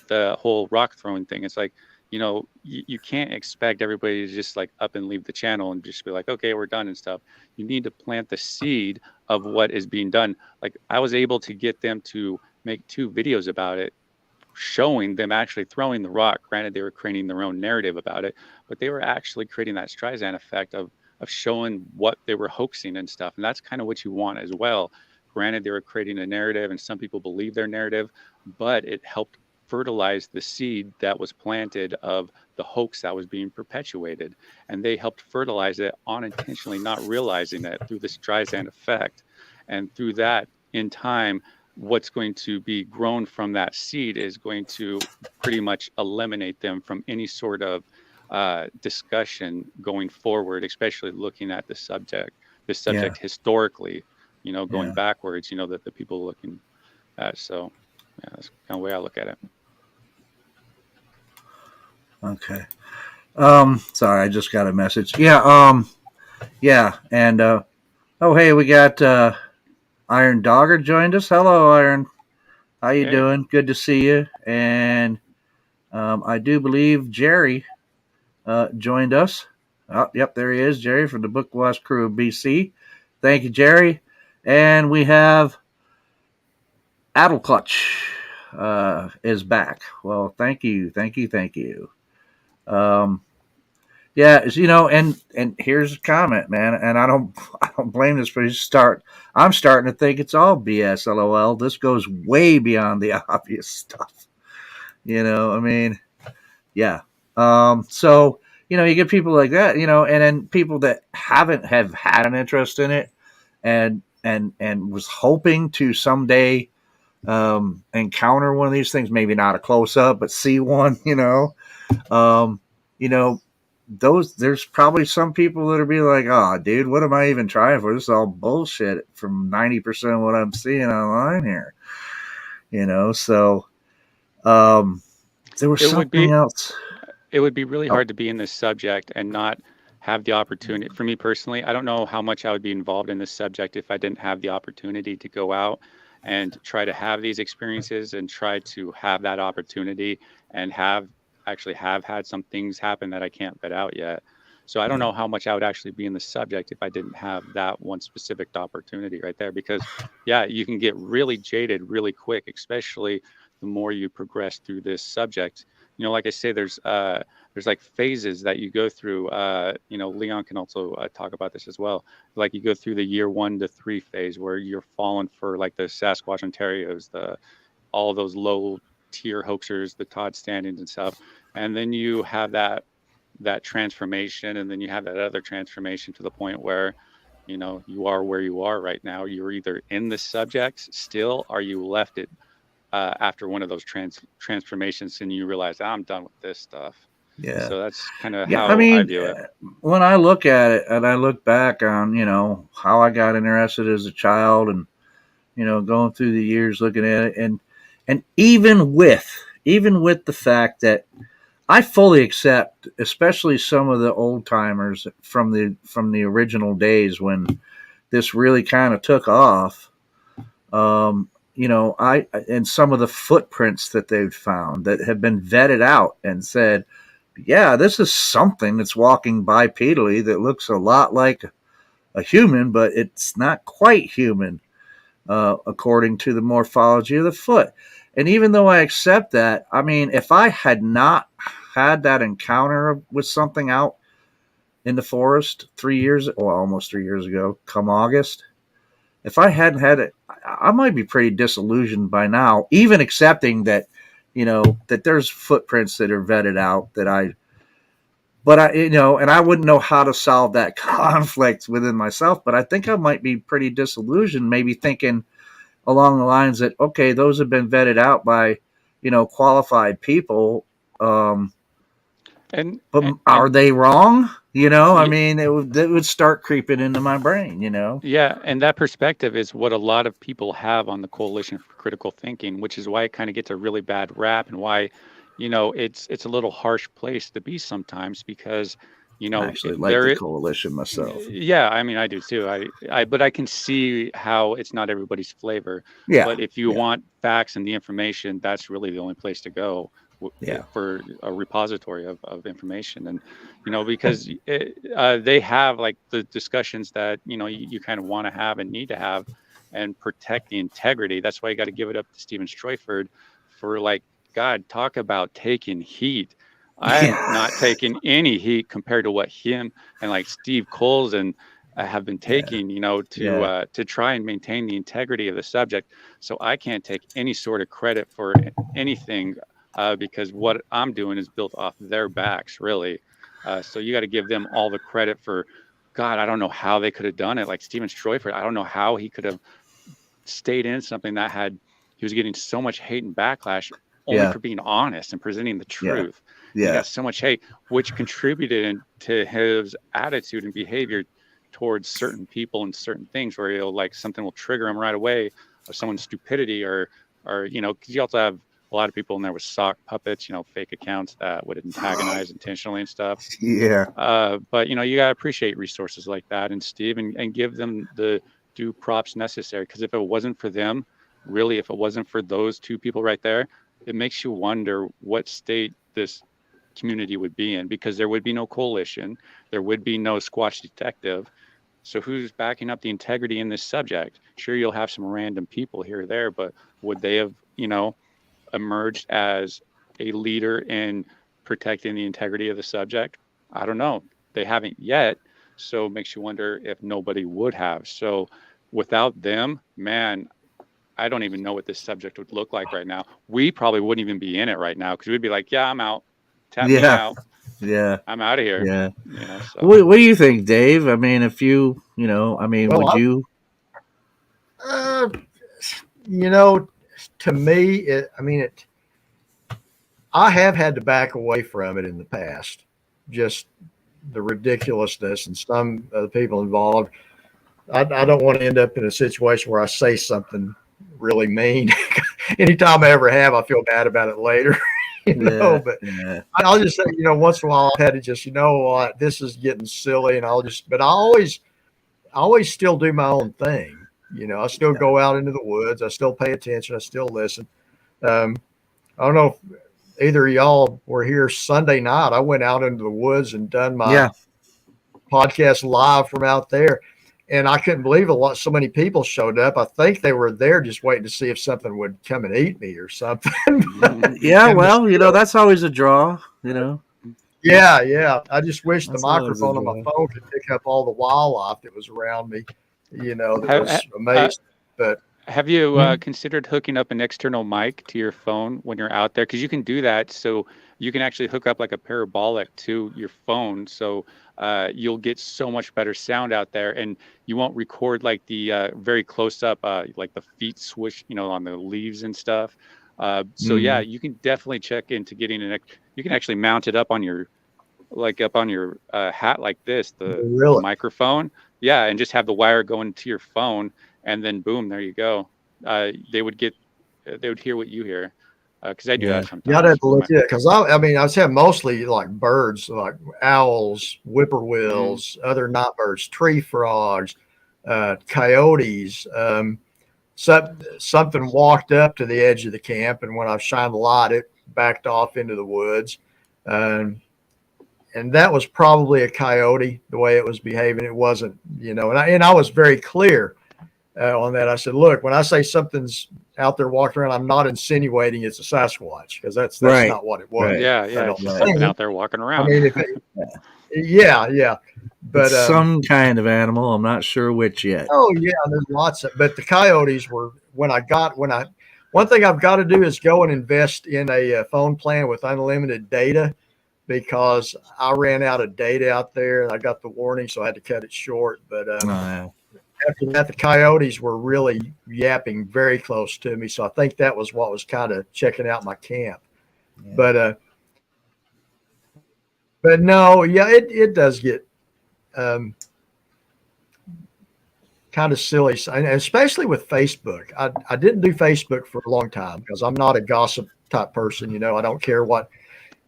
the whole rock throwing thing. It's like, you can't expect everybody to just like up and leave the channel and just be like, okay, we're done and stuff. You need to plant the seed of what is being done. Like I was able to get them to make 2 videos about it, showing them actually throwing the rock. Granted, they were creating their own narrative about it, but they were actually creating that Streisand effect of showing what they were hoaxing and stuff. And that's kind of what you want as well. Granted, they were creating a narrative and some people believe their narrative, but it helped fertilize the seed that was planted of the hoax that was being perpetuated. And they helped fertilize it unintentionally, not realizing it, through the Streisand effect. And through that, in time, what's going to be grown from that seed is going to pretty much eliminate them from any sort of discussion going forward, especially looking at the subject historically, going backwards, that the people looking at. So that's kind of the way I look at it. Okay. Sorry, I just got a message. And hey, we got Iron Dogger joined us. Hello, Iron. How you doing? Good to see you. And I do believe Jerry joined us. Oh, yep, there he is, Jerry from the Bookwash crew of BC. Thank you, Jerry. And we have Addleclutch is back. Well, thank you. And here's a comment, man, and I don't blame this for you start. I'm starting to think it's all BS, LOL. This goes way beyond the obvious stuff. So, you get people like that, and then people that have had an interest in it and was hoping to someday encounter one of these things, maybe not a close up, but see one, there's probably some people that'll be like, oh, dude, what am I even trying for? This is all bullshit from 90% of what I'm seeing online here. So there was something else. It would be really hard to be in this subject and not have the opportunity. For me personally, I don't know how much I would be involved in this subject if I didn't have the opportunity to go out and try to have these experiences and try to have that opportunity and have had some things happen that I can't vet out yet. So I don't know how much I would actually be in the subject if I didn't have that one specific opportunity right there, because you can get really jaded really quick, especially the more you progress through this subject. Like I say, there's like phases that you go through. Leon can also talk about this as well. Like you go through the year 1 to 3 phase where you're falling for like the Sasquatch Ontarios, all those low tier hoaxers, the Todd Standings and stuff. And then you have that transformation, and then you have that other transformation to the point where, you are where you are right now. You're either in the subject still, or you left it after one of those transformations, and you realize I'm done with this stuff. Yeah. So that's kind of how I view it. When I look at it and I look back on, how I got interested as a child and, going through the years looking at it, and even with the fact that I fully accept, especially some of the old timers from the original days when this really kind of took off, and some of the footprints that they've found that have been vetted out and said, yeah, this is something that's walking bipedally that looks a lot like a human, but it's not quite human, according to the morphology of the foot. And even though I accept that, I mean, if I had not had that encounter with something out in the forest almost 3 years ago, come August, if I hadn't had it, I might be pretty disillusioned by now, even accepting that, that there's footprints that are vetted out and I wouldn't know how to solve that conflict within myself, but I think I might be pretty disillusioned, maybe thinking along the lines that, okay, those have been vetted out by, qualified people. But are they wrong? I mean, it would start creeping into my brain, Yeah, and that perspective is what a lot of people have on the Coalition for Critical Thinking, which is why it kind of gets a really bad rap, and why, it's a little harsh place to be sometimes, because, I actually like the coalition myself. Yeah, I mean, I do too. But I can see how it's not everybody's flavor. Yeah. But if you want facts and the information, that's really the only place to go for a repository of information. And, because they have like the discussions that, you kind of want to have and need to have and protect the integrity. That's why you got to give it up to Stephen Stroyford for, like, God, talk about taking heat. I'm not taking any heat compared to what him and like Steve Coles and have been taking, to try and maintain the integrity of the subject. So I can't take any sort of credit for anything because what I'm doing is built off their backs, really. So you got to give them all the credit for, God, I don't know how they could have done it. Like Stephen Stroyford, I don't know how he could have stayed in something that he was getting so much hate and backlash only for being honest and presenting the truth. He got so much hate, which contributed to his attitude and behavior towards certain people and certain things, where something will trigger him right away, or someone's stupidity, or because you also have a lot of people in there with sock puppets, fake accounts that would antagonize intentionally and stuff. Yeah. But you gotta appreciate resources like that, and Steve, and give them the due props necessary, because if it wasn't for them, really, if it wasn't for those two people right there, it makes you wonder what state this community would be in, because there would be no coalition, there would be no Squatch detective. So who's backing up the integrity in this subject? Sure, you'll have some random people here or there, but would they have, emerged as a leader in protecting the integrity of the subject? I don't know. They haven't yet. So it makes you wonder if nobody would have. So without them, man, I don't even know what this subject would look like right now. We probably wouldn't even be in it right now, because we'd be like, yeah, I'm out. Tap me out. Yeah. I'm out of here. Yeah. So. What do you think, Dave? I mean, if you, would you? To me, I have had to back away from it in the past. Just the ridiculousness and some of the people involved. I don't want to end up in a situation where I say something really mean. Anytime I ever have, I feel bad about it later. But I'll just say, once in a while I've had to just, this is getting silly, and I always still do my own thing. I still go out into the woods. I still pay attention. I still listen. I don't know if either of y'all were here Sunday night. I went out into the woods and done my podcast live from out there. And I couldn't believe so many people showed up. I think they were there just waiting to see if something would come and eat me or something. That's always a draw, Yeah. I just wish the microphone on my phone could pick up all the wildlife that was around me, that was amazing. But have you considered hooking up an external mic to your phone when you're out there? Because you can do that. So you can actually hook up like a parabolic to your phone. So you'll get so much better sound out there, and you won't record like the very close up, like the feet swish, on the leaves and stuff. So yeah, you can definitely check into getting you can actually mount it up on your hat like this, the microphone. Yeah. And just have the wire going to your phone, and then boom, there you go. They would hear what you hear. Because I do that sometimes. Yeah, I'd have to look at it, because I was having mostly like birds, like owls, whippoorwills, other night birds, tree frogs, coyotes. Something walked up to the edge of the camp, and when I shined the light, it backed off into the woods. And that was probably a coyote, the way it was behaving. It wasn't, and I was very clear on that. I said, look, when I say something's out there walking around, I'm not insinuating it's a Sasquatch, because that's not what it was. Right. Yeah. Something out there walking around. I mean, but some kind of animal. I'm not sure which yet. Oh yeah, there's lots of. But the coyotes were one thing I've got to do is go and invest in a phone plan with unlimited data, because I ran out of data out there and I got the warning, so I had to cut it short. But after that, the coyotes were really yapping very close to me. So I think that was what was kind of checking out my camp. Yeah. But no, yeah, it does get kind of silly, and especially with Facebook. I didn't do Facebook for a long time because I'm not a gossip type person. I don't care what,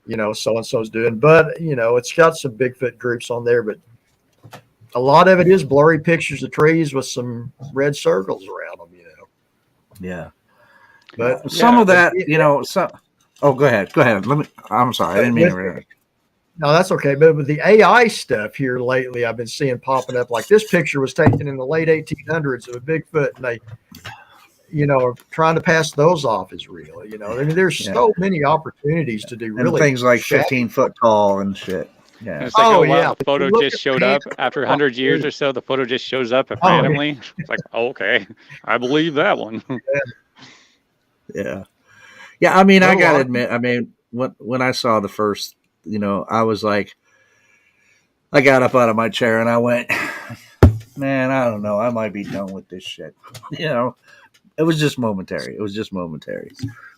so-and-so's doing, but it's got some Bigfoot groups on there, but a lot of it is blurry pictures of trees with some red circles around them, Yeah. But some of that, oh, go ahead. I'm sorry. I didn't mean to. No, that's okay. But with the AI stuff here lately, I've been seeing popping up. Like this picture was taken in the late 1800s of a Bigfoot, and they, are trying to pass those off as real. I mean, there's so many opportunities to do and really things like 15 foot tall and shit. Yeah. And it's like, wow, the photo just showed up after 100 years or so. The photo just shows up randomly. It's like, okay, I believe that one. Yeah. I mean, I gotta admit, when I saw the first, I was like, I got up out of my chair and I went, man, I don't know, I might be done with this shit. It was just momentary.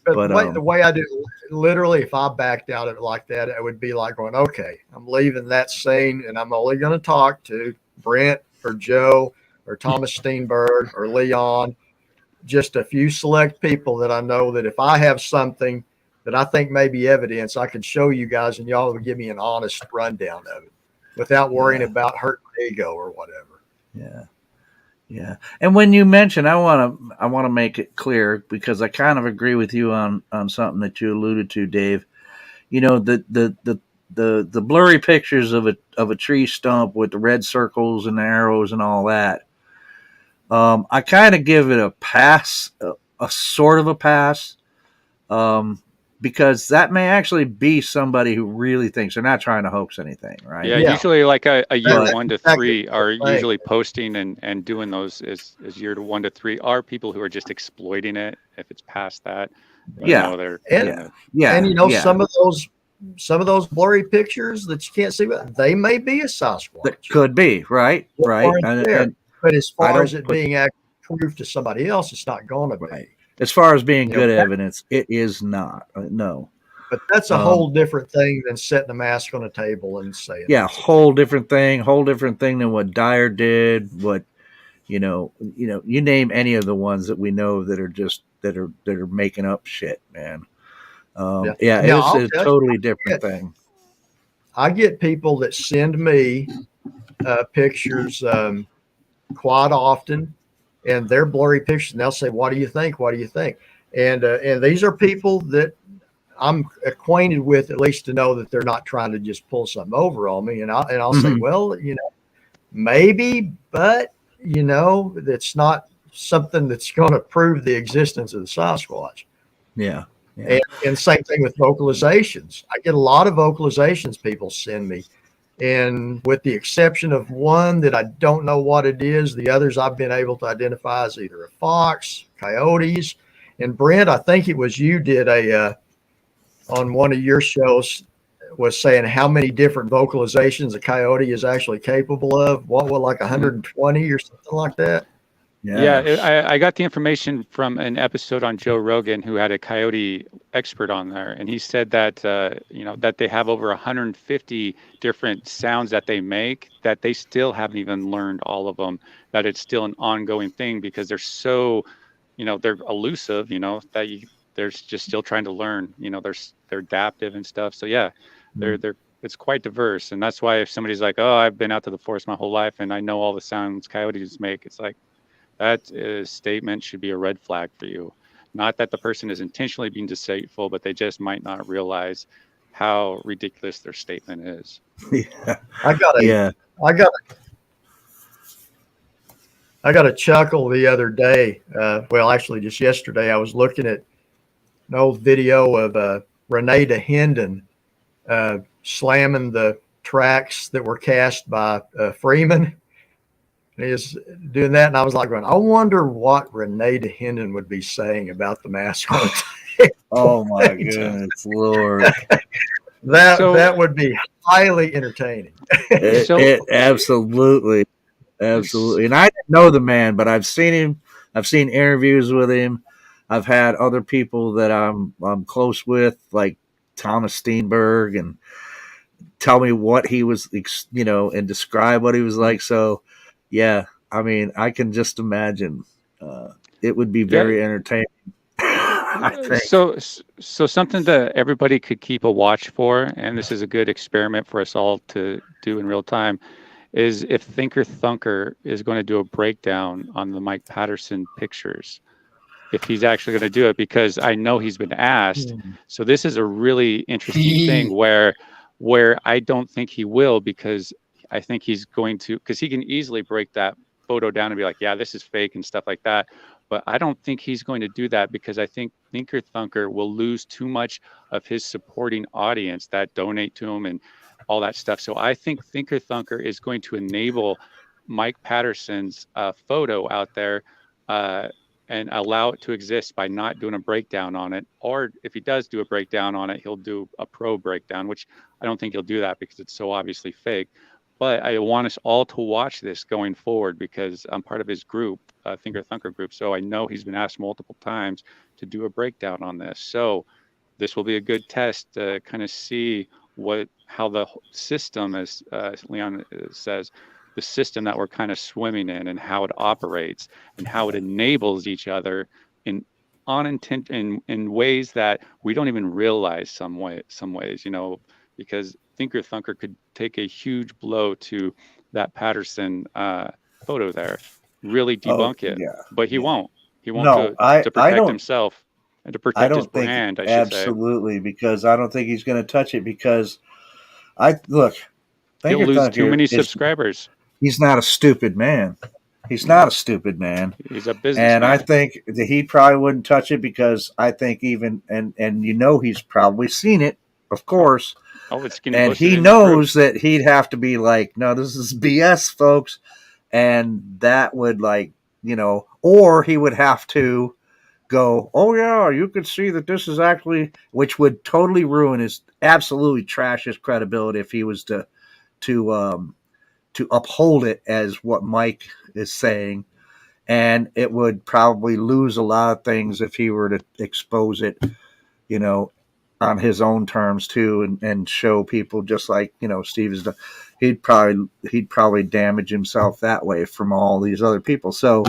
But the way I do, literally, if I backed out of it like that, it would be like going, okay, I'm leaving that scene and I'm only going to talk to Brent or Joe or Thomas Steenberg or Leon, just a few select people that I know that if I have something that I think may be evidence, I can show you guys and y'all would give me an honest rundown of it without worrying about hurting my ego or whatever. Yeah. And when you mention, I want to make it clear because I kind of agree with you on something that you alluded to, Dave. The blurry pictures of a tree stump with the red circles and the arrows and all that. I kind of give it a pass, a sort of a pass, because that may actually be somebody who really thinks they're not trying to hoax anything, right? Yeah. Usually like a year 1 to 3 are usually posting and doing those is year 1 to 3 are people who are just exploiting it. If it's past that, and some of those blurry pictures that you can't see, they may be a Sasquatch. That could be right. But as far as it being proof to somebody else, it's not going to be. Right. As far as being good evidence, it is not. No. But that's a whole different thing than setting a mask on a table and saying. Yeah, whole different thing than what Dyer did. What you name any of the ones that we know that are just that are making up shit, man. It's a totally different thing. I get people that send me pictures quite often. And they're blurry pictures, and they'll say, "What do you think? What do you think?" And these are people that I'm acquainted with, at least to know that they're not trying to just pull something over on me. And I'll say, "Well, maybe, but that's not something that's going to prove the existence of the Sasquatch." Yeah. And same thing with vocalizations. I get a lot of vocalizations people send me. And with the exception of one that I don't know what it is, the others I've been able to identify as either a fox, coyotes. And Brent, I think it was you did on one of your shows was saying how many different vocalizations a coyote is actually capable of. What, like 120 or something like that? Yeah, I got the information from an episode on Joe Rogan who had a coyote expert on there, and he said that that they have over 150 different sounds that they make that they still haven't even learned all of them. That it's still an ongoing thing because they're so, they're elusive. That they're just still trying to learn. They're adaptive and stuff. So yeah, they're it's quite diverse, and that's why if somebody's like, oh, I've been out to the forest my whole life and I know all the sounds coyotes make, it's like. That statement should be a red flag for you. Not that the person is intentionally being deceitful, but they just might not realize how ridiculous their statement is. Yeah. I got a chuckle the other day. Actually just yesterday, I was looking at an old video of Renee DeHenden slamming the tracks that were cast by Freeman. He is doing that, and I was like going, I wonder what Renee DeHenden would be saying about the mask on the table. Oh my goodness, Lord. That would be highly entertaining. It absolutely. And I didn't know the man, but I've seen him. I've seen interviews with him. I've had other people that I'm close with, like Thomas Steenberg and tell me what he was, and describe what he was like. So, yeah, I mean, I can just imagine it would be very entertaining. I think. So something that everybody could keep a watch for, and this is a good experiment for us all to do in real time, is if Thinker Thunker is going to do a breakdown on the Mike Patterson pictures, if he's actually going to do it, because I know he's been asked. So this is a really interesting thing where I don't think he will, because I think he's going to, because he can easily break that photo down and be like, yeah, this is fake and stuff like that. But I don't think he's going to do that, because I think Thinker Thunker will lose too much of his supporting audience that donate to him and all that stuff. So I think Thinker Thunker is going to enable Mike Patterson's photo out there and allow it to exist by not doing a breakdown on it. Or if he does do a breakdown on it, he'll do a pro breakdown, which I don't think he'll do that because it's so obviously fake. But I want us all to watch this going forward, because I'm part of his group, Thinker Thunker group. So I know he's been asked multiple times to do a breakdown on this. So this will be a good test to kind of see how the system, as Leon says, the system that we're kind of swimming in, and how it operates and how it enables each other in ways that we don't even realize some ways, because Thinker Thunker could take a huge blow to that Patterson photo there, really debunk it, but he won't. He won't to protect himself and to protect his brand, I should absolutely, because I don't think he's going to touch it, because he'll lose too many subscribers. He's not a stupid man. He's not a stupid man. He's a businessman. And I think that he probably wouldn't touch it, because I think even, and he's probably seen it, of course. And he knows that he'd have to be like, no, this is BS, folks. And that would or he would have to go, oh yeah, you could see that this is actually, which would totally ruin absolutely trash his credibility if he was to uphold it as what Mike is saying. And it would probably lose a lot of things if he were to expose it, on his own terms too, and show people, just like, Steve has done. He'd probably damage himself that way from all these other people. So,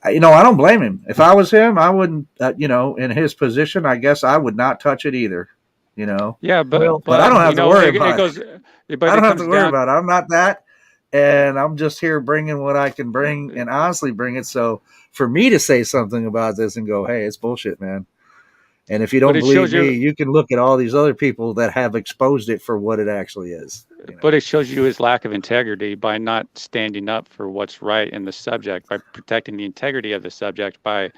I don't blame him. If I was him, I wouldn't, in his position, I guess I would not touch it either, Yeah, but I don't have to worry about it. I don't have to worry about it. I'm not that. And I'm just here bringing what I can bring, and honestly bring it. So for me to say something about this and go, hey, it's bullshit, man. And if you don't believe me, you can look at all these other people that have exposed it for what it actually is. But it shows you his lack of integrity by not standing up for what's right in the subject, by protecting the integrity of the subject, by,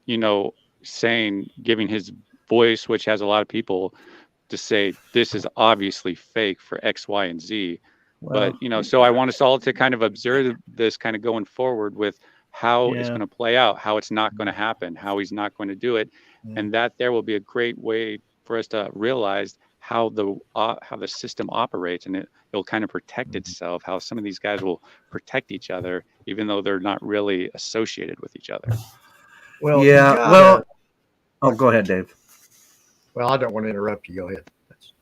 giving his voice, which has a lot of people, to say this is obviously fake for X, Y, and Z. Well, but, so I want us all to kind of observe this kind of going forward with how it's going to play out, how it's not going to happen, how he's not going to do it. And that there will be a great way for us to realize how the system operates, and it'll kind of protect itself, how some of these guys will protect each other, even though they're not really associated with each other. Well, go ahead, Dave. Well, I don't want to interrupt you. Go ahead.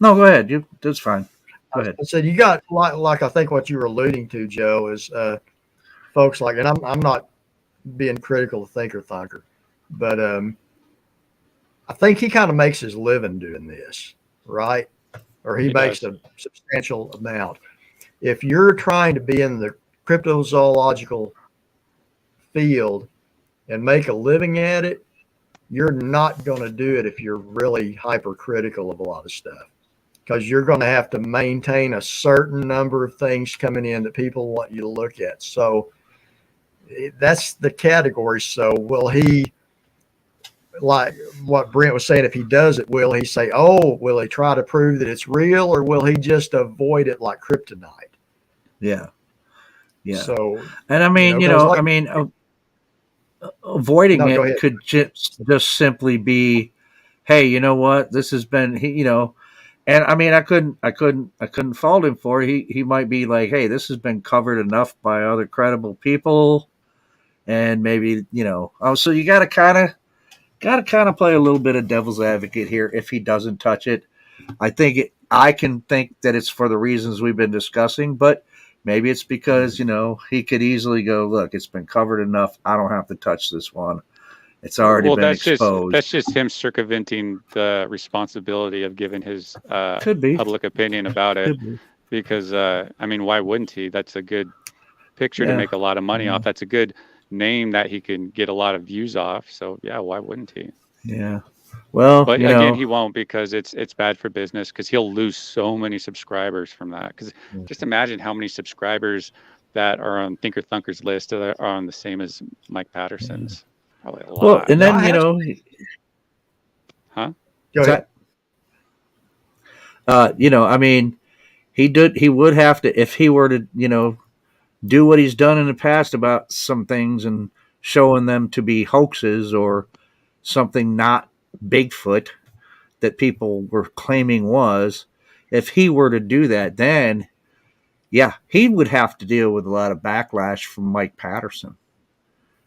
No, go ahead. That's fine. Go ahead. I said you got like I think what you were alluding to, Joe, is folks like, and I'm not being critical of Thinker Thunker, but I think he kind of makes his living doing this, right? Or he makes a substantial amount. If you're trying to be in the cryptozoological field and make a living at it, you're not going to do it if you're really hypercritical of a lot of stuff, because you're going to have to maintain a certain number of things coming in that people want you to look at. So that's the category. So will he, like what Brent was saying, if he does it, will he say, will he try to prove that it's real, or will he just avoid it like kryptonite? Yeah. So, and I mean, avoiding it could just simply be, hey, you know what? This has been, and I mean, I couldn't fault him for it. He might be like, hey, this has been covered enough by other credible people, and maybe, so you got to kind of play a little bit of devil's advocate here. If he doesn't touch it, I think I can think that it's for the reasons we've been discussing, but maybe it's because, he could easily go, look, it's been covered enough. I don't have to touch this one. It's already been exposed. That's just him circumventing the responsibility of giving his Could be. public opinion about it. Because, why wouldn't he? That's a good picture to make a lot of money off. That's a good name that he can get a lot of views off. So, yeah, why wouldn't he? Yeah. Well, but again, he won't, because it's bad for business, because he'll lose so many subscribers from that. Because just imagine how many subscribers that are on Thinker Thunker's list are on the same as Mike Patterson's. Probably a lot. Well, and then, huh? Go ahead. He would have to, if he were to, do what he's done in the past about some things and showing them to be hoaxes or something not Bigfoot that people were claiming was. If he were to do that, then he would have to deal with a lot of backlash from Mike Patterson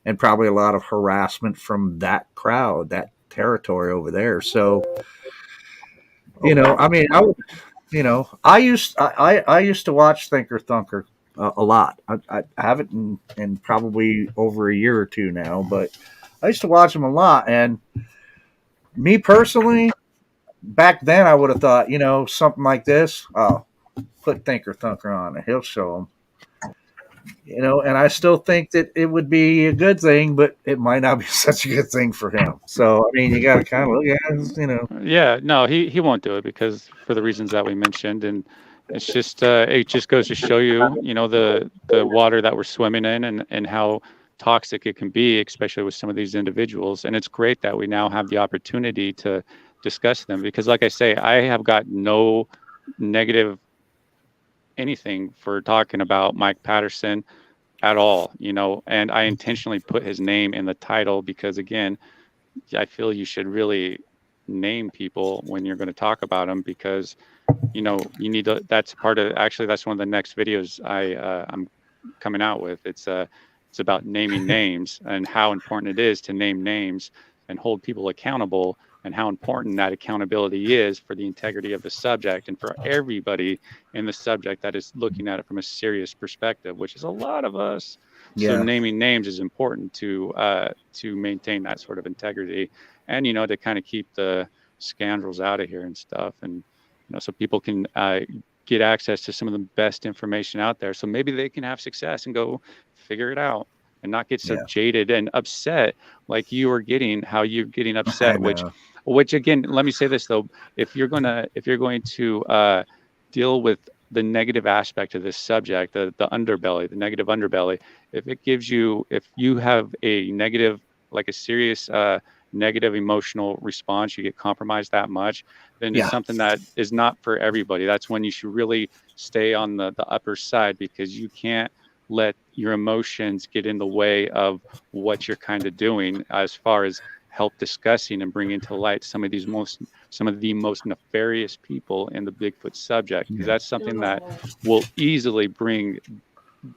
and probably a lot of harassment from that crowd, that territory over there. So, I used to watch Thinker Thunker a lot. I haven't in probably over a year or two now, but I used to watch him a lot. And me personally, back then I would have thought, something like this, put Thinker Thunker on and he'll show them. And I still think that it would be a good thing, but it might not be such a good thing for him. So, you got to kind of look at it, Yeah, no, he won't do it, because for the reasons that we mentioned. And it's just, it just goes to show you, the water that we're swimming in, and how toxic it can be, especially with some of these individuals. And it's great that we now have the opportunity to discuss them, because like I say, I have got no negative anything for talking about Mike Patterson at all, and I intentionally put his name in the title, because again, I feel you should really name people when you're going to talk about them, because you need to, that's part of, actually that's one of the next videos I'm coming out with. It's about naming names and how important it is to name names and hold people accountable, and how important that accountability is for the integrity of the subject and for everybody in the subject that is looking at it from a serious perspective, which is a lot of us. Yeah. So naming names is important to maintain that sort of integrity, and to kind of keep the scoundrels out of here and stuff, and so people can get access to some of the best information out there, so maybe they can have success and go figure it out and not get so jaded and upset like you are getting, how you're getting upset, which again, let me say this though, if you're going to deal with the negative aspect of this subject, the underbelly, the negative underbelly, if you have a negative, like a serious negative emotional response, you get compromised that much, then it's something that is not for everybody. That's when you should really stay on the upper side, because you can't let your emotions get in the way of what you're kind of doing as far as help discussing and bringing to light some of the most nefarious people in the Bigfoot subject, because that's something that will easily bring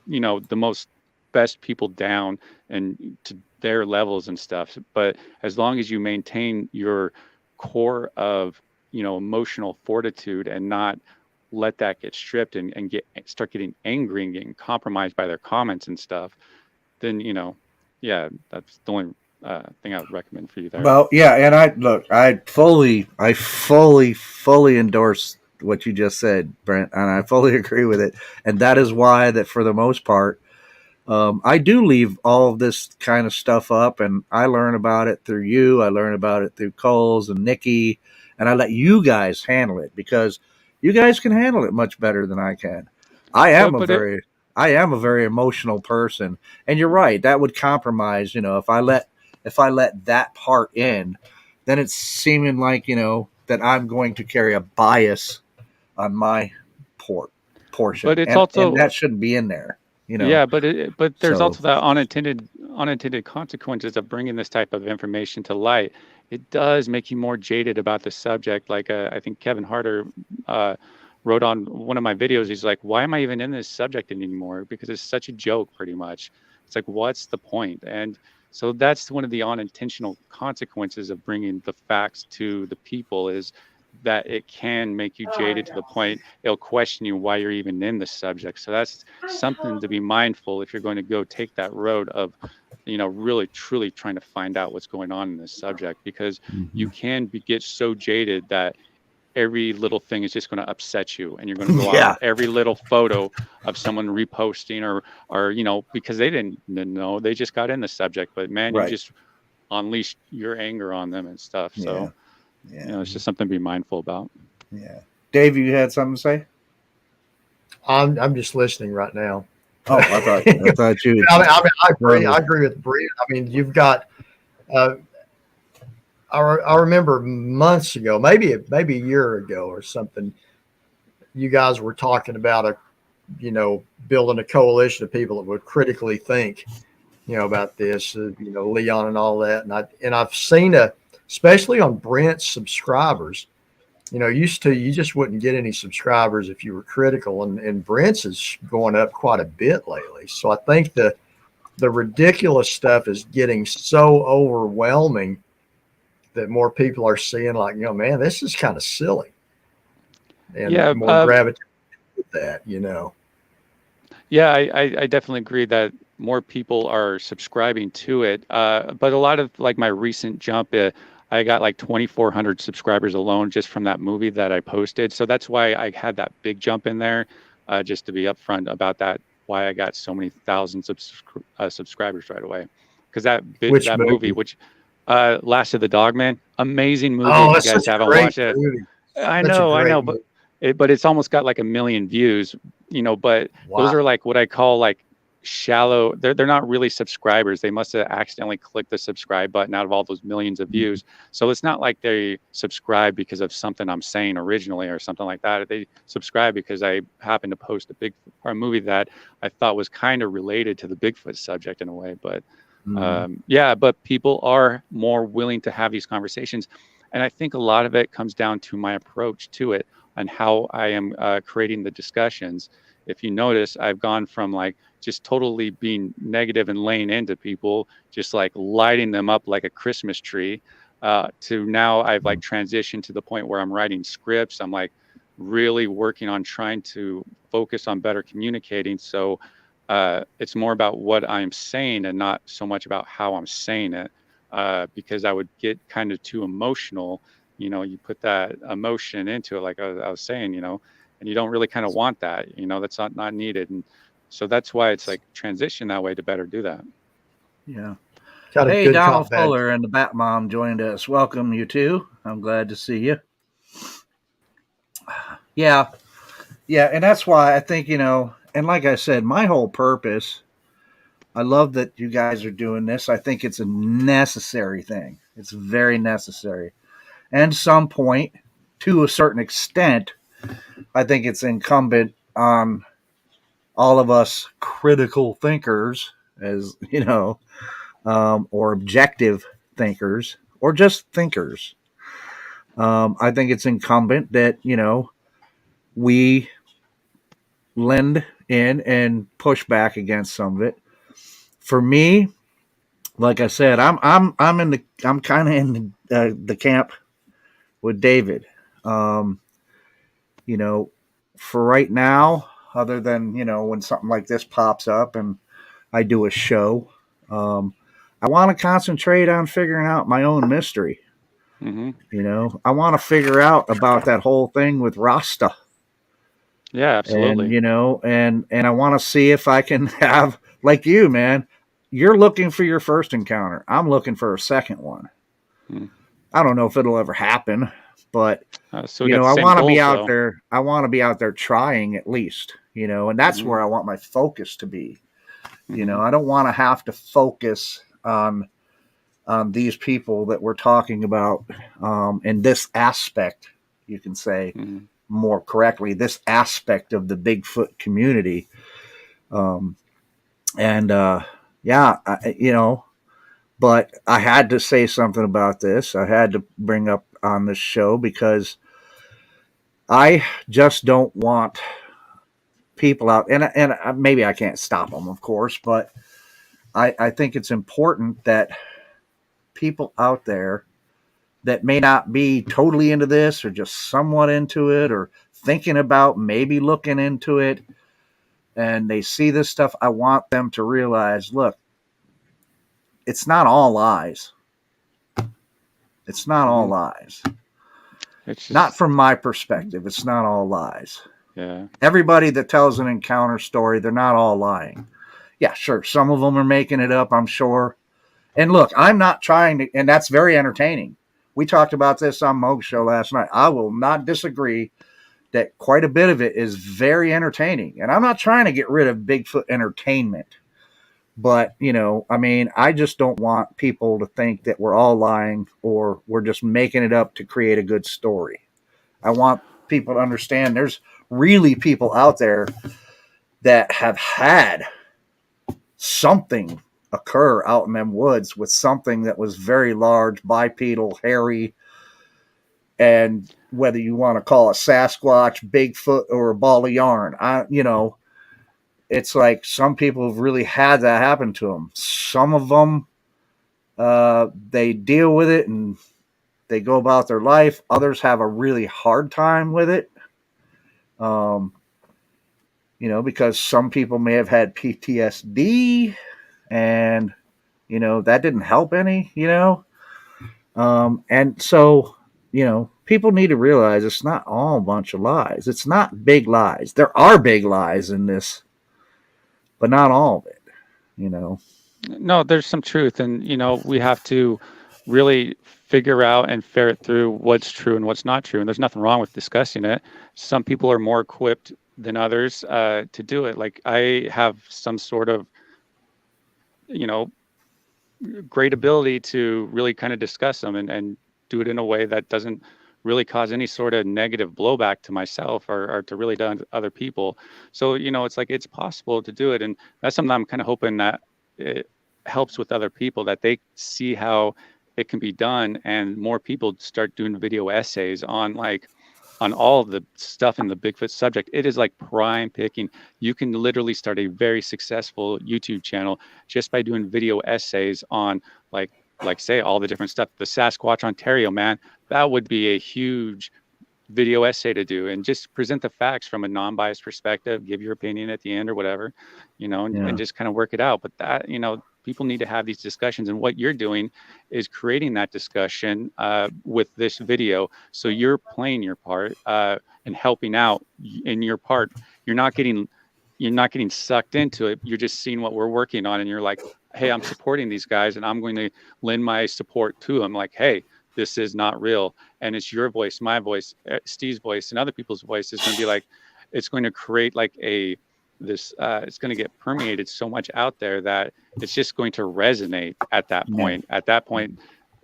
the most best people down and to their levels and stuff. But as long as you maintain your core of emotional fortitude and not let that get stripped and start getting angry and getting compromised by their comments and stuff, then that's the only thing I would recommend for you there. Well, yeah, and I fully endorse what you just said, Brent, and I fully agree with it. And that is why that for the most part, I do leave all of this kind of stuff up, and I learn about it through you. I learn about it through Coles and Nikki, and I let you guys handle it, because you guys can handle it much better than I can. I am a very emotional person, and you're right. That would compromise. If I let that part in, then it's seeming like that I'm going to carry a bias on my portion. But it's and that shouldn't be in there. Yeah, but there's also that unintended consequences of bringing this type of information to light. It does make you more jaded about the subject. Like I think Kevin Harder wrote on one of my videos. He's like, "Why am I even in this subject anymore? Because it's such a joke, pretty much. It's like, what's the point?" And so that's one of the unintentional consequences of bringing the facts to the people, is that it can make you jaded to the point it'll question you why you're even in the subject. So that's something to be mindful if you're going to go take that road of, really truly trying to find out what's going on in this subject, because you can get so jaded that every little thing is just going to upset you, and you're going to go out with every little photo of someone reposting or because they didn't know, they just got in the subject, but man, you just unleash your anger on them and stuff. So it's just something to be mindful about. Dave, you had something to say? I'm just listening right now. Oh, I thought you. I agree with Brent. I mean, you've got. I remember months ago, maybe a year ago or something, you guys were talking about building a coalition of people that would critically think, about this, Leon and all that. And I've seen especially on Brent's subscribers, used to, you just wouldn't get any subscribers if you were critical, and Brent's is going up quite a bit lately. So I think the ridiculous stuff is getting so overwhelming that more people are seeing like, man, this is kind of silly. And more gravitate with that, Yeah, I definitely agree that more people are subscribing to it. But a lot of like my recent jump, I got like 2,400 subscribers alone just from that movie that I posted. So that's why I had that big jump in there, just to be upfront about that, why I got so many thousands of subscribers right away. Because that movie, which Last of the Dogman, amazing movie. Oh, if you guys haven't watched it. I know, but it's almost got like 1 million views, but those are like what I call like shallow. They're not really subscribers. They must have accidentally clicked the subscribe button out of all those millions of views. So it's not like they subscribe because of something I'm saying originally or something like that. They subscribe because I happened to post a movie that I thought was kind of related to the Bigfoot subject in a way. But but people are more willing to have these conversations. And I think a lot of it comes down to my approach to it and how I am creating the discussions. If you notice, I've gone from like just totally being negative and laying into people, just like lighting them up like a Christmas tree, to now I've like transitioned to the point where I'm writing scripts. I'm like really working on trying to focus on better communicating. So it's more about what I'm saying and not so much about how I'm saying it, because I would get kind of too emotional. You put that emotion into it, like I was saying, and you don't really kind of want that, that's not needed. And so that's why it's like transition that way to better do that. Yeah. Hey, Donald Fuller and the Bat Mom joined us. Welcome, you two. I'm glad to see you. Yeah. And that's why I think, and like I said, my whole purpose, I love that you guys are doing this. I think it's a necessary thing. It's very necessary. And some point, to a certain extent, I think it's incumbent on all of us critical thinkers, as or objective thinkers, or just thinkers. I think it's incumbent that we lend in and push back against some of it. For me, like I said, I'm kind of in the camp with David. For right now, other than when something like this pops up and I do a show, I want to concentrate on figuring out my own mystery. I want to figure out about that whole thing with Rasta. Yeah, absolutely. And I want to see if I can have, like you, man, you're looking for your first encounter. I'm looking for a second one. I don't know if it'll ever happen, but I want to be out there. I want to be out there trying at least, and that's where I want my focus to be. I don't want to have to focus on these people that we're talking about in this aspect, you can say more correctly, this aspect of the Bigfoot community. But I had to say something about this. I had to bring up on this show because I just don't want people out, and maybe I can't stop them, of course, but I think it's important that people out there that may not be totally into this or just somewhat into it or thinking about maybe looking into it, and they see this stuff, I want them to realize, look, it's not all lies. It's not all lies. It's just, not from my perspective. It's not all lies. Yeah. Everybody that tells an encounter story, they're not all lying. Yeah, sure. Some of them are making it up, I'm sure. And look, I'm not trying to, and that's very entertaining. We talked about this on Moog's show last night. I will not disagree that quite a bit of it is very entertaining. And I'm not trying to get rid of Bigfoot entertainment. But, you know, I mean, I just don't want people to think that we're all lying or we're just making it up to create a good story. I want people to understand there's really people out there that have had something occur out in them woods with something that was very large, bipedal, hairy, and whether you want to call it Sasquatch, Bigfoot, or a ball of yarn, it's like some people have really had that happen to them. Some of them, they deal with it and they go about their life. Others have a really hard time with it. Because some people may have had PTSD and, that didn't help any, and so, people need to realize it's not all a bunch of lies. It's not big lies. There are big lies in this, but not all of it, No, there's some truth. And, we have to really figure out and ferret through what's true and what's not true. And there's nothing wrong with discussing it. Some people are more equipped than others to do it. Like I have some sort of, great ability to really kind of discuss them and do it in a way that doesn't really cause any sort of negative blowback to myself or to really to other people. So, it's like, it's possible to do it. And that's something I'm kind of hoping that it helps with other people, that they see how it can be done and more people start doing video essays on all of the stuff in the Bigfoot subject. It is like prime picking. You can literally start a very successful YouTube channel just by doing video essays on like say all the different stuff. The Sasquatch Ontario, man, that would be a huge video essay to do, and just present the facts from a non-biased perspective, give your opinion at the end or whatever, and just kind of work it out. But that, people need to have these discussions, and what you're doing is creating that discussion with this video. So you're playing your part and helping out in your part. You're not getting sucked into it. You're just seeing what we're working on, and you're like, hey, I'm supporting these guys and I'm going to lend my support to them. Like, hey, this is not real. And it's your voice, my voice, Steve's voice, and other people's voice is going to be like, it's going to create like it's going to get permeated so much out there that it's just going to resonate at that point. At that point,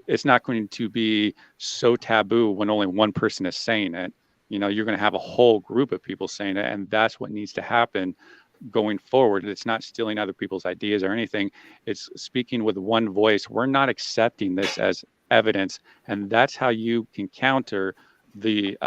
it's not going to be so taboo when only one person is saying it. You're going to have a whole group of people saying it, and that's what needs to happen going forward. It's not stealing other people's ideas or anything. It's speaking with one voice. We're not accepting this as evidence, and that's how you can counter the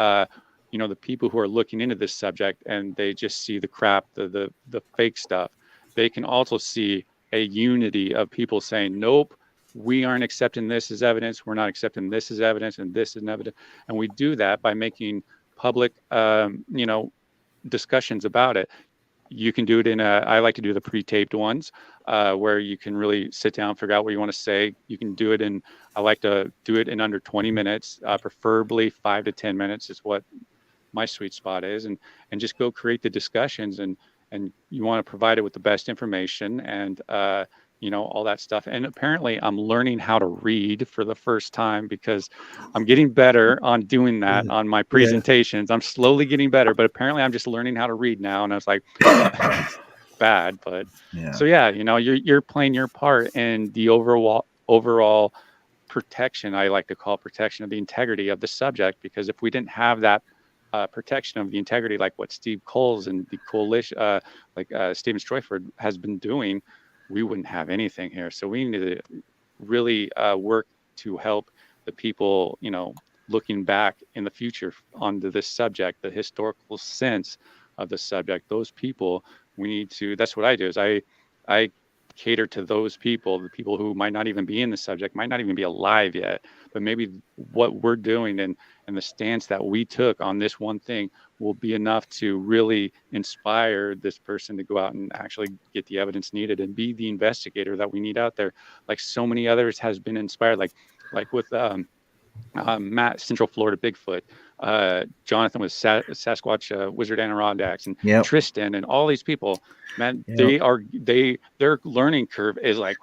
the people who are looking into this subject and they just see the crap, the fake stuff. They can also see a unity of people saying, nope, we aren't accepting this as evidence, we're not accepting this as evidence, and this is evidence. And we do that by making public discussions about it. You can do it I like to do the pre-taped ones where you can really sit down, figure out what you want to say. You can do it I like to do it in under 20 minutes, preferably 5 to 10 minutes is what my sweet spot is, and just go create the discussions, and you want to provide it with the best information and all that stuff. And apparently I'm learning how to read for the first time, because I'm getting better on doing that on my presentations. I'm slowly getting better, but apparently I'm just learning how to read now. And I was like, bad, but so you're playing your part in the overall protection. I like to call protection of the integrity of the subject, because if we didn't have that protection of the integrity, like what Steve Coles and the coalition, Stephen Stroyford has been doing, we wouldn't have anything here. So we need to really work to help the people, looking back in the future onto this subject, the historical sense of the subject. Those people, we need to, that's what I do, is I cater to those people, the people who might not even be in the subject, might not even be alive yet, but maybe what we're doing and the stance that we took on this one thing will be enough to really inspire this person to go out and actually get the evidence needed and be the investigator that we need out there. Like so many others has been inspired, like with Matt, Central Florida Bigfoot, Jonathan with Sasquatch, Wizard Adirondacks, and Tristan, and all these people, man, their learning curve is like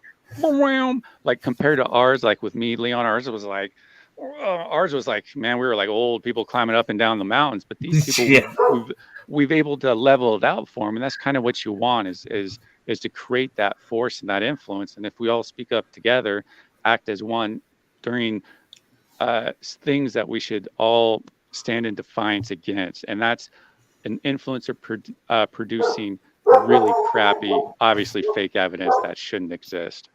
compared to ours. Like with me, Leon, ours was like, man, we were like old people climbing up and down the mountains, but these people, we've able to level it out for them, and that's kind of what you want is to create that force and that influence. And if we all speak up together, act as one during things that we should all stand in defiance against, and that's an influencer producing really crappy, obviously fake evidence that shouldn't exist,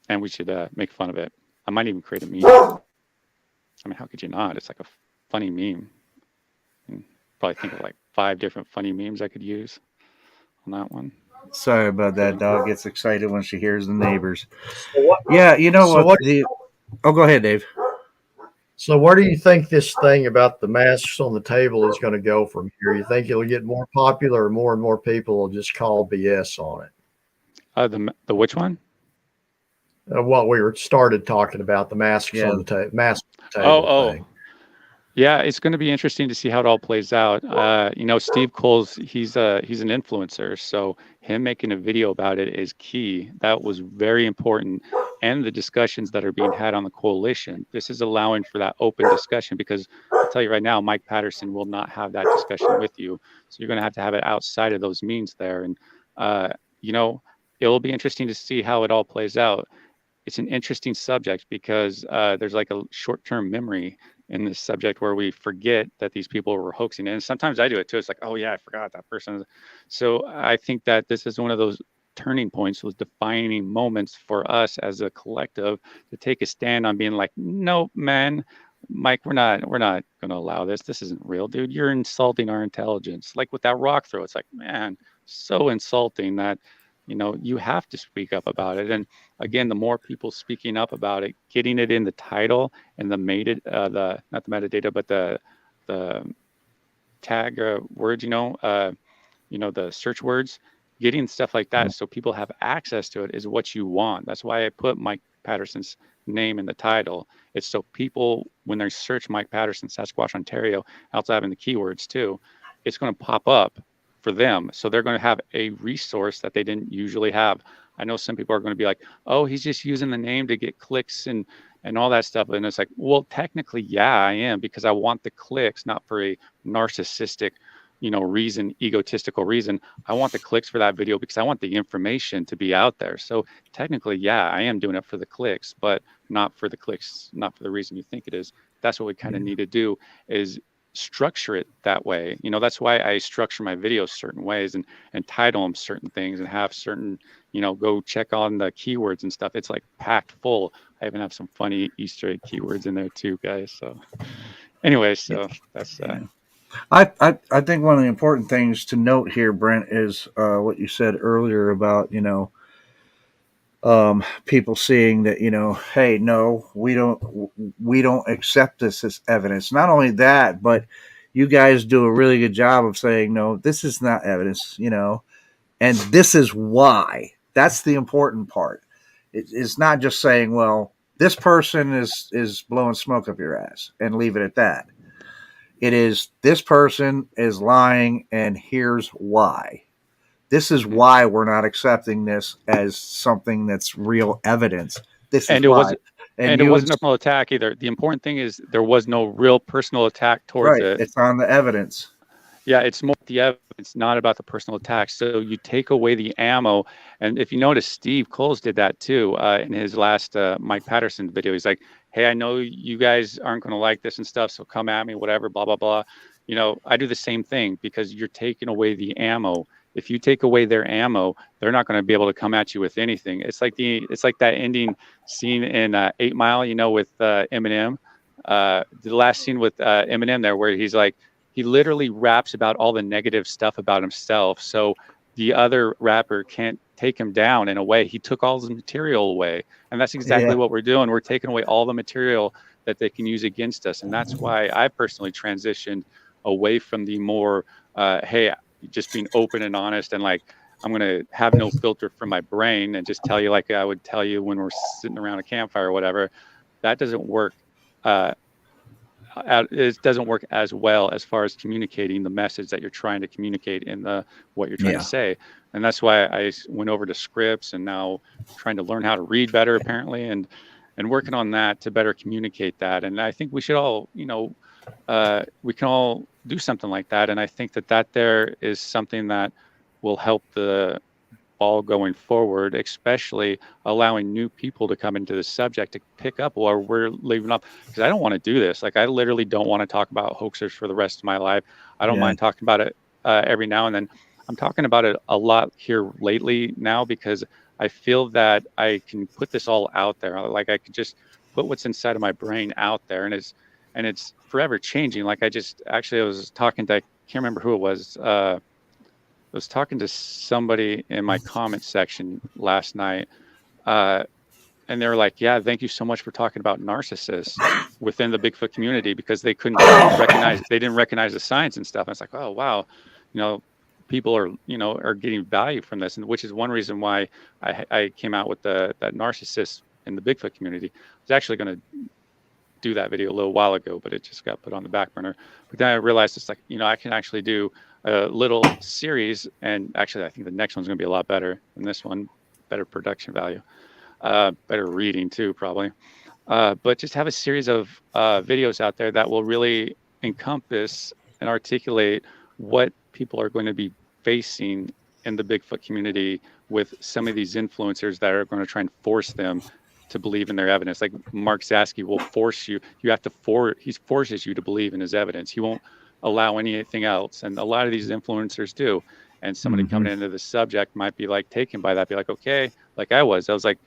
and we should make fun of it. I might even create a meme. I mean, how could you not? It's like a funny meme. And probably think of like 5 different funny memes I could use on that one. Sorry about that. Dog gets excited when she hears the neighbors. Yeah, you know what? Oh, go ahead, Dave. So where do you think this thing about the masks on the table is going to go from here? You think it'll get more popular, or more and more people will just call BS on it? The which one? What we started talking about, the masks on the table thing. Yeah, it's going to be interesting to see how it all plays out. Steve Cole's, he's an influencer, so him making a video about it is key. That was very important. And the discussions that are being had on the coalition, this is allowing for that open discussion, because I'll tell you right now, Mike Patterson will not have that discussion with you. So you're going to have it outside of those means there. And, it'll be interesting to see how it all plays out. It's an interesting subject because there's like a short-term memory in this subject where we forget that these people were hoaxing. And sometimes I do it too. It's like, oh yeah, I forgot that person. So I think that this is one of those turning points, those defining moments for us as a collective to take a stand on being like, no, man, Mike, we're not going to allow this. This isn't real, dude. You're insulting our intelligence. Like with that rock throw, it's like, man, so insulting that, you have to speak up about it. And again, the more people speaking up about it, getting it in the title and not the metadata, but the tag words, the search words, getting stuff like that so people have access to it is what you want. That's why I put Mike Patterson's name in the title. It's so people, when they search Mike Patterson, Sasquatch, Ontario, also having the keywords too, it's going to pop up for them. So they're going to have a resource that they didn't usually have. I know some people are going to be like, oh, he's just using the name to get clicks and all that stuff. And it's like, well, technically, yeah, I am, because I want the clicks, not for a narcissistic, reason, egotistical reason. I want the clicks for that video because I want the information to be out there. So technically, yeah, I am doing it for the clicks, but not for the clicks, not for the reason you think it is. That's what we kind of need to do, is structure it that way. That's why I structure my videos certain ways and title them certain things and have certain, go check on the keywords and stuff. It's like packed full. I even have some funny Easter egg keywords in there too, guys. So anyway, so that's I think one of the important things to note here, Brent, is what you said earlier about, people seeing that, hey, no, we don't accept this as evidence. Not only that, but you guys do a really good job of saying, no, this is not evidence, and this is why. That's the important part. It's not just saying, well, this person is blowing smoke up your ass and leave it at that. It is, this person is lying, and here's why. This is why we're not accepting this as something that's real evidence. This is why. And it wasn't a personal attack either. The important thing is there was no real personal attack towards it. It's on the evidence. Yeah, it's more the evidence, not about the personal attack. So you take away the ammo. And if you notice, Steve Coles did that too in his last Mike Patterson video. He's like, hey, I know you guys aren't going to like this and stuff, so come at me, whatever, blah, blah, blah. I do the same thing because you're taking away the ammo. If you take away their ammo, they're not going to be able to come at you with anything. It's like that ending scene in 8 Mile, with Eminem. The last scene with Eminem there, where he's like, he literally raps about all the negative stuff about himself. So the other rapper can't take him down in a way. He took all his material away. And that's exactly what we're doing. We're taking away all the material that they can use against us. And that's why I personally transitioned away from the more, hey, just being open and honest, and like, I'm going to have no filter from my brain and just tell you like I would tell you when we're sitting around a campfire or whatever. That doesn't work. It doesn't work as well as far as communicating the message that you're trying to communicate in what you're trying to say. And that's why I went over to scripts, and now trying to learn how to read better, apparently, and working on that to better communicate that. And I think we should all, we can all do something like that. And I think that there is something that will help the ball going forward, especially allowing new people to come into the subject to pick up where we're leaving off. Because I don't want to do this. Like, I literally don't want to talk about hoaxers for the rest of my life. I don't mind talking about it every now and then. I'm talking about it a lot here lately now because I feel that I can put this all out there. Like, I could just put what's inside of my brain out there, and it's forever changing. Like, I was talking to, I can't remember who it was. I was talking to somebody in my comment section last night, and they were like, yeah, thank you so much for talking about narcissists within the Bigfoot community, because they didn't recognize the science and stuff. And it's like, oh, wow, people are getting value from this. And which is one reason why I came out with that narcissist in the Bigfoot community. I was actually going to do that video a little while ago, but it just got put on the back burner. But then I realized it's like, I can actually do a little series, and actually I think the next one's going to be a lot better than this one. Better production value, better reading too, probably. But just have a series of videos out there that will really encompass and articulate what people are going to be facing in the Bigfoot community with some of these influencers that are going to try and force them to believe in their evidence. Like Mark Zasky will force you. He forces you to believe in his evidence. He won't allow anything else. And a lot of these influencers do. And somebody coming into the subject might be like taken by that, be like, okay, like I was like,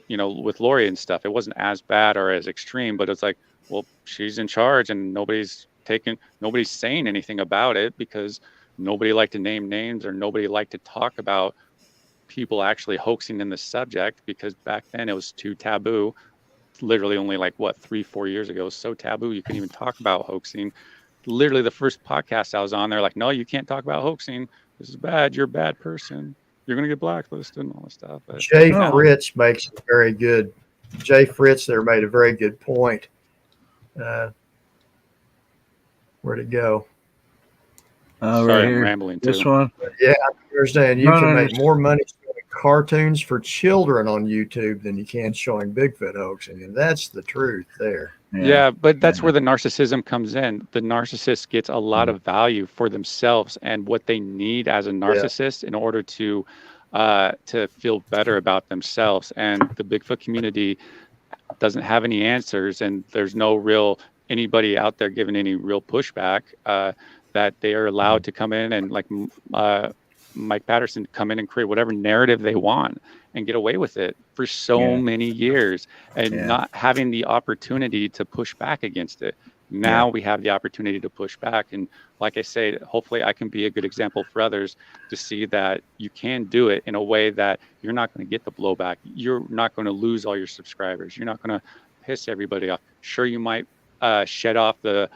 with Lori and stuff, it wasn't as bad or as extreme, but it's like, well, she's in charge and nobody's saying anything about it because nobody liked to name names or nobody liked to talk about people actually hoaxing in the subject, because back then it was too taboo. Literally only like 3-4 years ago, it was so taboo you couldn't even talk about hoaxing. Literally the first podcast I was on, they're like, no, you can't talk about hoaxing. This is bad. You're a bad person. You're going to get blacklisted and all this stuff. But Jay Fritz makes a very good. Jay Fritz there made a very good point. Where'd it go? Sorry, right I'm here. rambling too. This one. Yeah, I understand. You can make more money showing cartoons for children on YouTube than you can showing Bigfoot hoaxing, and that's the truth there. Yeah, but that's where the narcissism comes in. The narcissist gets a lot of value for themselves and what they need as a narcissist in order to feel better about themselves. And the Bigfoot community doesn't have any answers, and there's no real anybody out there giving any real pushback that they are allowed to come in and, like Mike Patterson, come in and create whatever narrative they want and get away with it for so many years, and not having the opportunity to push back against it. Now we have the opportunity to push back. And like I say, hopefully I can be a good example for others to see that you can do it in a way that you're not going to get the blowback. You're not going to lose all your subscribers. You're not going to piss everybody off. Sure, you might shed off the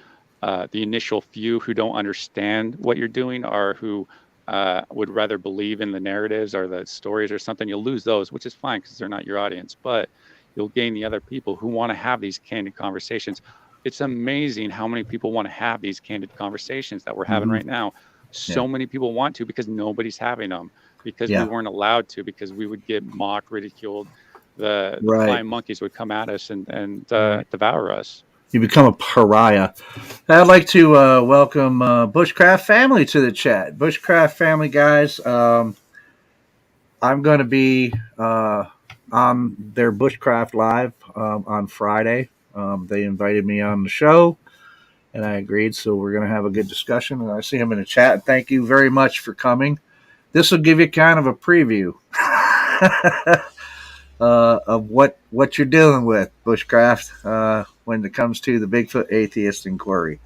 initial few who don't understand what you're doing, or who would rather believe in the narratives or the stories or something. You'll lose those, which is fine because they're not your audience, but you'll gain the other people who want to have these candid conversations. It's amazing how many people want to have these candid conversations that we're having right now. So many people want to, because nobody's having them, because we weren't allowed to, because we would get mocked, ridiculed. The flying monkeys would come at us and devour us. You become a pariah. I'd like to welcome Bushcraft Family to the chat. Bushcraft Family, guys. I'm going to be on their Bushcraft Live on Friday. They invited me on the show, and I agreed, so we're going to have a good discussion. And I see them in the chat. Thank you very much for coming. This will give you kind of a preview of what you're dealing with, Bushcraft, when it comes to the Bigfoot Atheist Inquiry.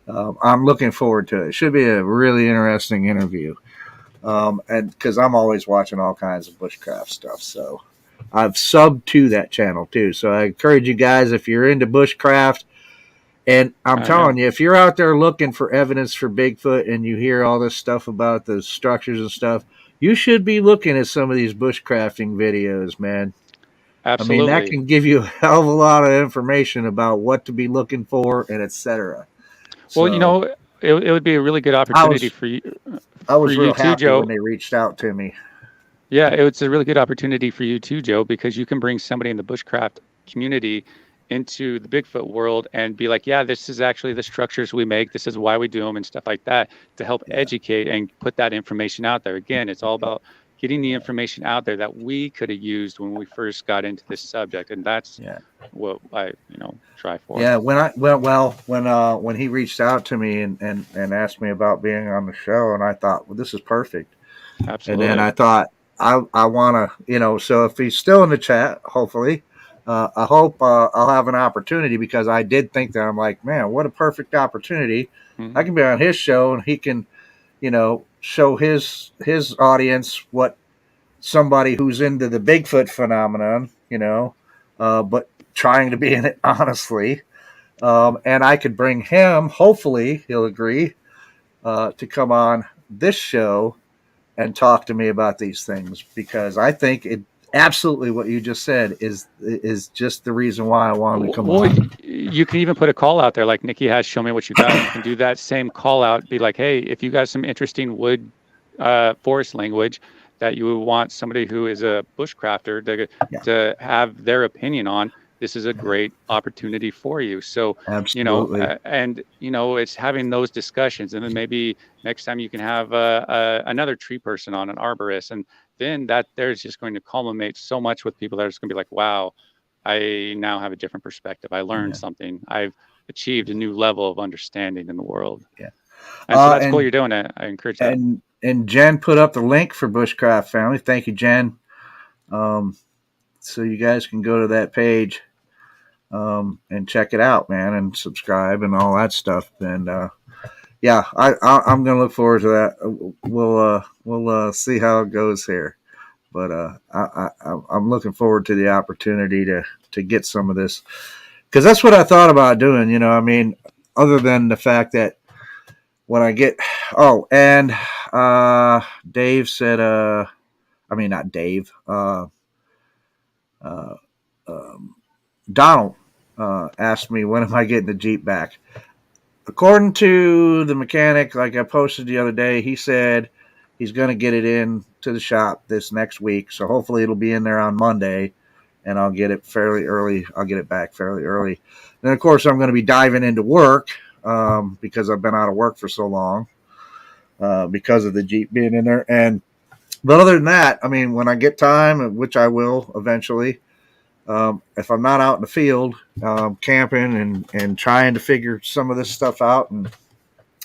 I'm looking forward to it. It should be a really interesting interview. And because I'm always watching all kinds of bushcraft stuff, so I've subbed to that channel too. So I encourage you guys, if you're into bushcraft, and I'm telling you, if you're out there looking for evidence for Bigfoot and you hear all this stuff about the structures and stuff, you should be looking at some of these bushcrafting videos, man. Absolutely. I mean, that can give you a hell of a lot of information about what to be looking for and etc. Well, you know, it would be a really good opportunity for you. I was real too, happy Joe, when they reached out to me. Yeah, it's a really good opportunity for you too, Joe, because you can bring somebody in the bushcraft community into the Bigfoot world and be like, yeah, this is actually the structures we make. This is why we do them and stuff like that, to help educate and put that information out there. Again, it's all about getting the information out there that we could have used when we first got into this subject. And that's what I, try for. Yeah. When he reached out to me and asked me about being on the show, and I thought, well, this is perfect. Absolutely. And then I thought, I want to, so if he's still in the chat, hopefully, I hope I'll have an opportunity, because I did think that, I'm like, man, what a perfect opportunity. Mm-hmm. I can be on his show and he can, show his audience what somebody who's into the Bigfoot phenomenon, but trying to be in it honestly. And I could bring him, hopefully he'll agree, to come on this show and talk to me about these things, because I think it absolutely what you just said is just the reason why I wanted to come on. You can even put a call out there like Nikki has, show me what you got. You can do that same call out, be like, hey, if you got some interesting wood forest language that you would want somebody who is a bushcrafter to have their opinion on, this is a great opportunity for you. So, absolutely. It's having those discussions, and then maybe next time you can have another tree person on, an arborist, and then there's just going to culminate so much with people that are just going to be like, wow, I now have a different perspective. I learned something. I've achieved a new level of understanding in the world. Yeah. And so that's cool you're doing it. I encourage that. And Jen put up the link for Bushcraft Family. Thank you, Jen. So you guys can go to that page and check it out, man, and subscribe and all that stuff. And I'm going to look forward to that. We'll see how it goes here. But I'm looking forward to the opportunity to get some of this, because that's what I thought about doing. I mean, other than the fact that when I get, Dave said, not Dave, Donald asked me, when am I getting the Jeep back? According to the mechanic, like I posted the other day, he said he's going to get it in to the shop this next week. So hopefully it'll be in there on Monday, and I'll get it fairly early. I'll get it back fairly early. Then, of course, I'm going to be diving into work because I've been out of work for so long because of the Jeep being in there. But other than that, I mean, when I get time, which I will eventually, if I'm not out in the field camping and trying to figure some of this stuff out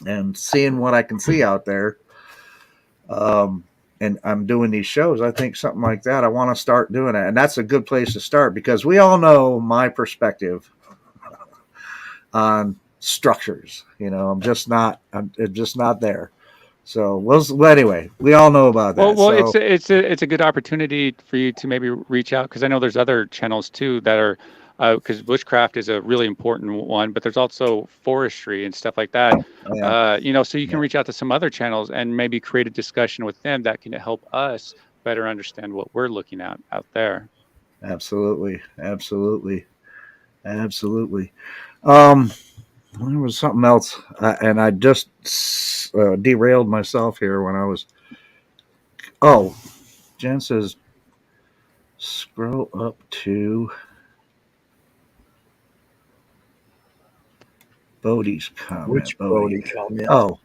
and seeing what I can see out there, and I'm doing these shows, I think something like that, I want to start doing it. And that's a good place to start, because we all know my perspective on structures. I'm just not there. So anyway, we all know about that. Well, it's a good opportunity for you to maybe reach out, because I know there's other channels too that are, because bushcraft is a really important one, but there's also forestry and stuff like that. So you can reach out to some other channels and maybe create a discussion with them that can help us better understand what we're looking at out there. Absolutely. There was something else, and I just derailed myself here when I was. Oh, Jen says, scroll up to Bodie's comment. Which Bodie comment? Oh,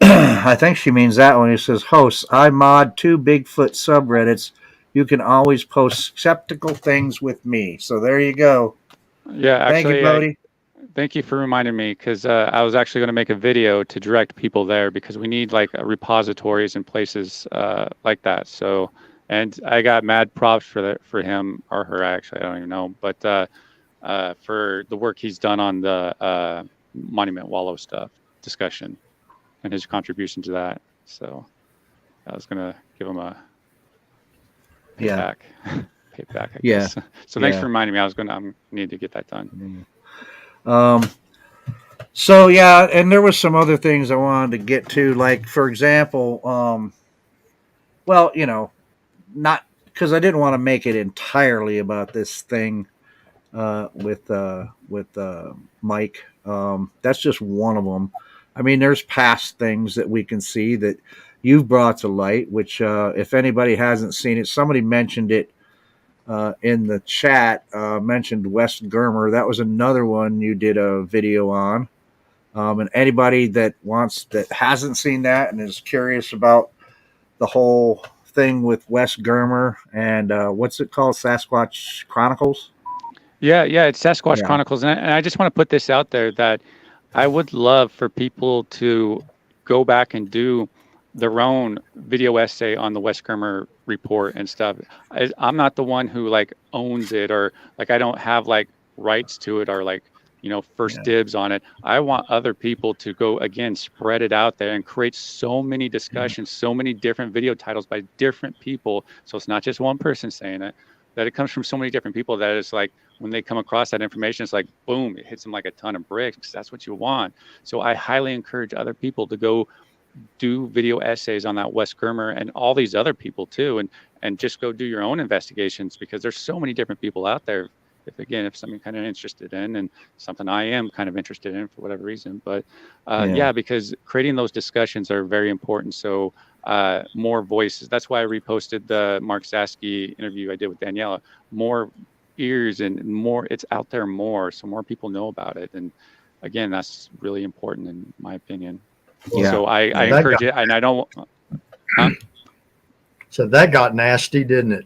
I think she means that one. He says, hosts, I mod 2 Bigfoot subreddits. You can always post skeptical things with me. So there you go. Yeah, actually, thank you, Bodie. Thank you for reminding me, because I was actually going to make a video to direct people there, because we need like repositories and places like that. So, and I got mad props for him or her, actually, I don't even know, but for the work he's done on the Monument Wallow stuff discussion and his contribution to that. So, I was gonna give him a Yeah. payback, I guess. So thanks for reminding me. I need to get that done. So yeah, and there was some other things I wanted to get to, like for example, well, you know, not because I didn't want to make it entirely about this thing with Mike. That's just one of them. I mean, there's past things that we can see that you've brought to light, which if anybody hasn't seen it, somebody mentioned it in the chat, mentioned West Germer. That was another one you did a video on. And anybody that hasn't seen that and is curious about the whole thing with West Germer and what's it called, Sasquatch Chronicles? Yeah, it's Sasquatch Chronicles, and I just want to put this out there that I would love for people to go back and do their own video essay on the West Germer report and stuff. I'm not the one who like owns it, or like I don't have like rights to it, or like, you know, first dibs on it. I want other people to go again, spread it out there and create so many discussions, so many different video titles by different people. So it's not just one person saying it, that it comes from so many different people that it's like, when they come across that information, it's like, boom, it hits them like a ton of bricks. That's what you want. So I highly encourage other people to go do video essays on that West Germer and all these other people too. And just go do your own investigations, because there's so many different people out there. If something kind of interested in, and something I am kind of interested in for whatever reason, but because creating those discussions are very important. So more voices. That's why I reposted the Mark Zaski interview I did with Daniela. More ears and more, it's out there more, so more people know about it. And again, that's really important in my opinion. So I encourage it, and I don't. So that got nasty, didn't it?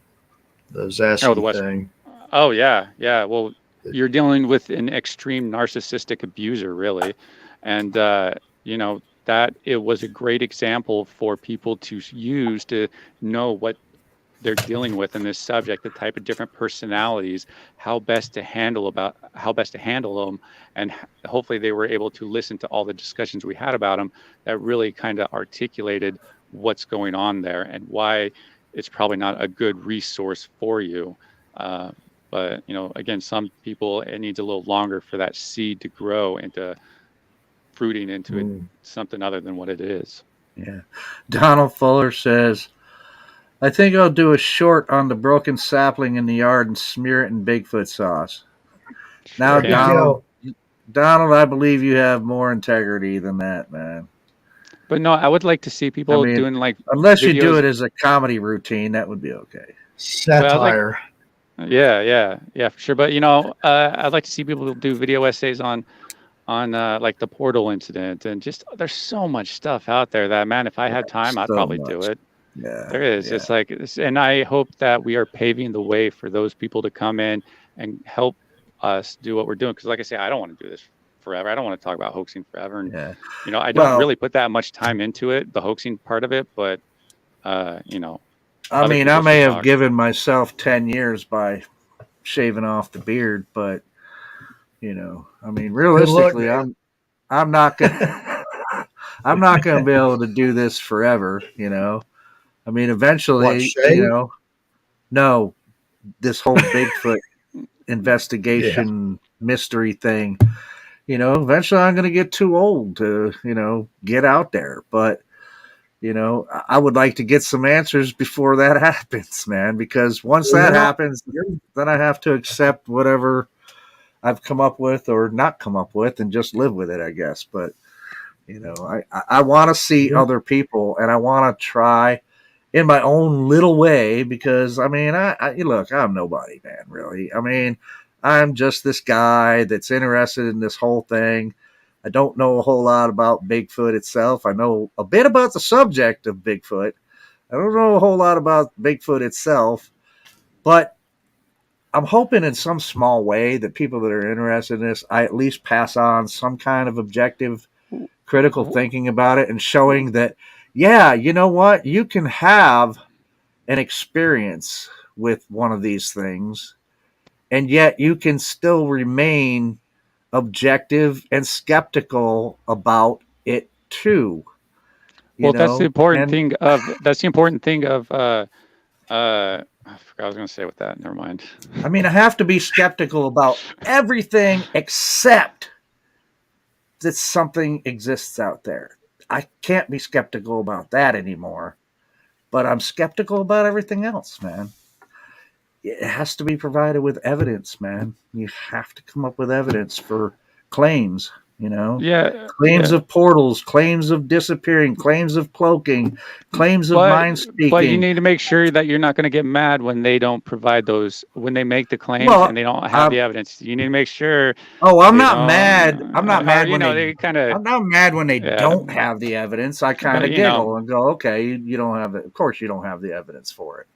The Zaski thing. Oh yeah. Well, you're dealing with an extreme narcissistic abuser, really, and you know that it was a great example for people to use to know what they're dealing with in this subject, the type of different personalities, how best to handle them, and hopefully they were able to listen to all the discussions we had about them that really kind of articulated what's going on there and why it's probably not a good resource for you. But you know, again, some people, it needs a little longer for that seed to grow into fruiting into something other than what it is. Yeah. Donald Fuller says, I think I'll do a short on the broken sapling in the yard and smear it in Bigfoot sauce. Now, Donald, I believe you have more integrity than that, man. But no, I would like to see people doing like, unless videos. You do it as a comedy routine, that would be okay. Satire. Yeah, for sure. But you know, I'd like to see people do video essays on like the portal incident, and just there's so much stuff out there that, man, if I had time, I'd probably do it. Yeah, there is. Yeah. It's like, and I hope that we are paving the way for those people to come in and help us do what we're doing. Because, like I say, I don't want to do this forever. I don't want to talk about hoaxing forever. And you know, I don't really put that much time into it, the hoaxing part of it. But you know, I mean, I may have given myself 10 years by shaving off the beard, but you know, I mean, realistically, I'm not gonna I'm not gonna be able to do this forever. You know. I mean, eventually, this whole Bigfoot investigation mystery thing, you know, eventually I'm going to get too old to, you know, get out there. But, you know, I would like to get some answers before that happens, man, because once that happens, then I have to accept whatever I've come up with or not come up with and just live with it, I guess. But, you know, I want to see other people, and I want to try in my own little way, because I mean, I look, I'm nobody, man, really. I mean, I'm just this guy that's interested in this whole thing. I don't know a whole lot about Bigfoot itself. I know a bit about the subject of Bigfoot. I don't know a whole lot about Bigfoot itself, but I'm hoping in some small way that people that are interested in this, I at least pass on some kind of objective, critical thinking about it, and showing that, yeah, you know what? You can have an experience with one of these things, and yet you can still remain objective and skeptical about it too. Well, that's the important thing of I forgot I was going to say with that. Never mind. I mean, I have to be skeptical about everything except that something exists out there. I can't be skeptical about that anymore, but I'm skeptical about everything else, man. It has to be provided with evidence, man. You have to come up with evidence for claims, claims of portals, claims of disappearing, claims of cloaking, claims of mind speaking. But you need to make sure that you're not going to get mad when they don't provide those, when they make the claims and they don't have the evidence. You need to make sure. Oh, I'm not mad. I'm not mad when they kind of. I'm not mad when they don't have the evidence. I kind of giggle and go, okay, you don't have it. Of course, you don't have the evidence for it.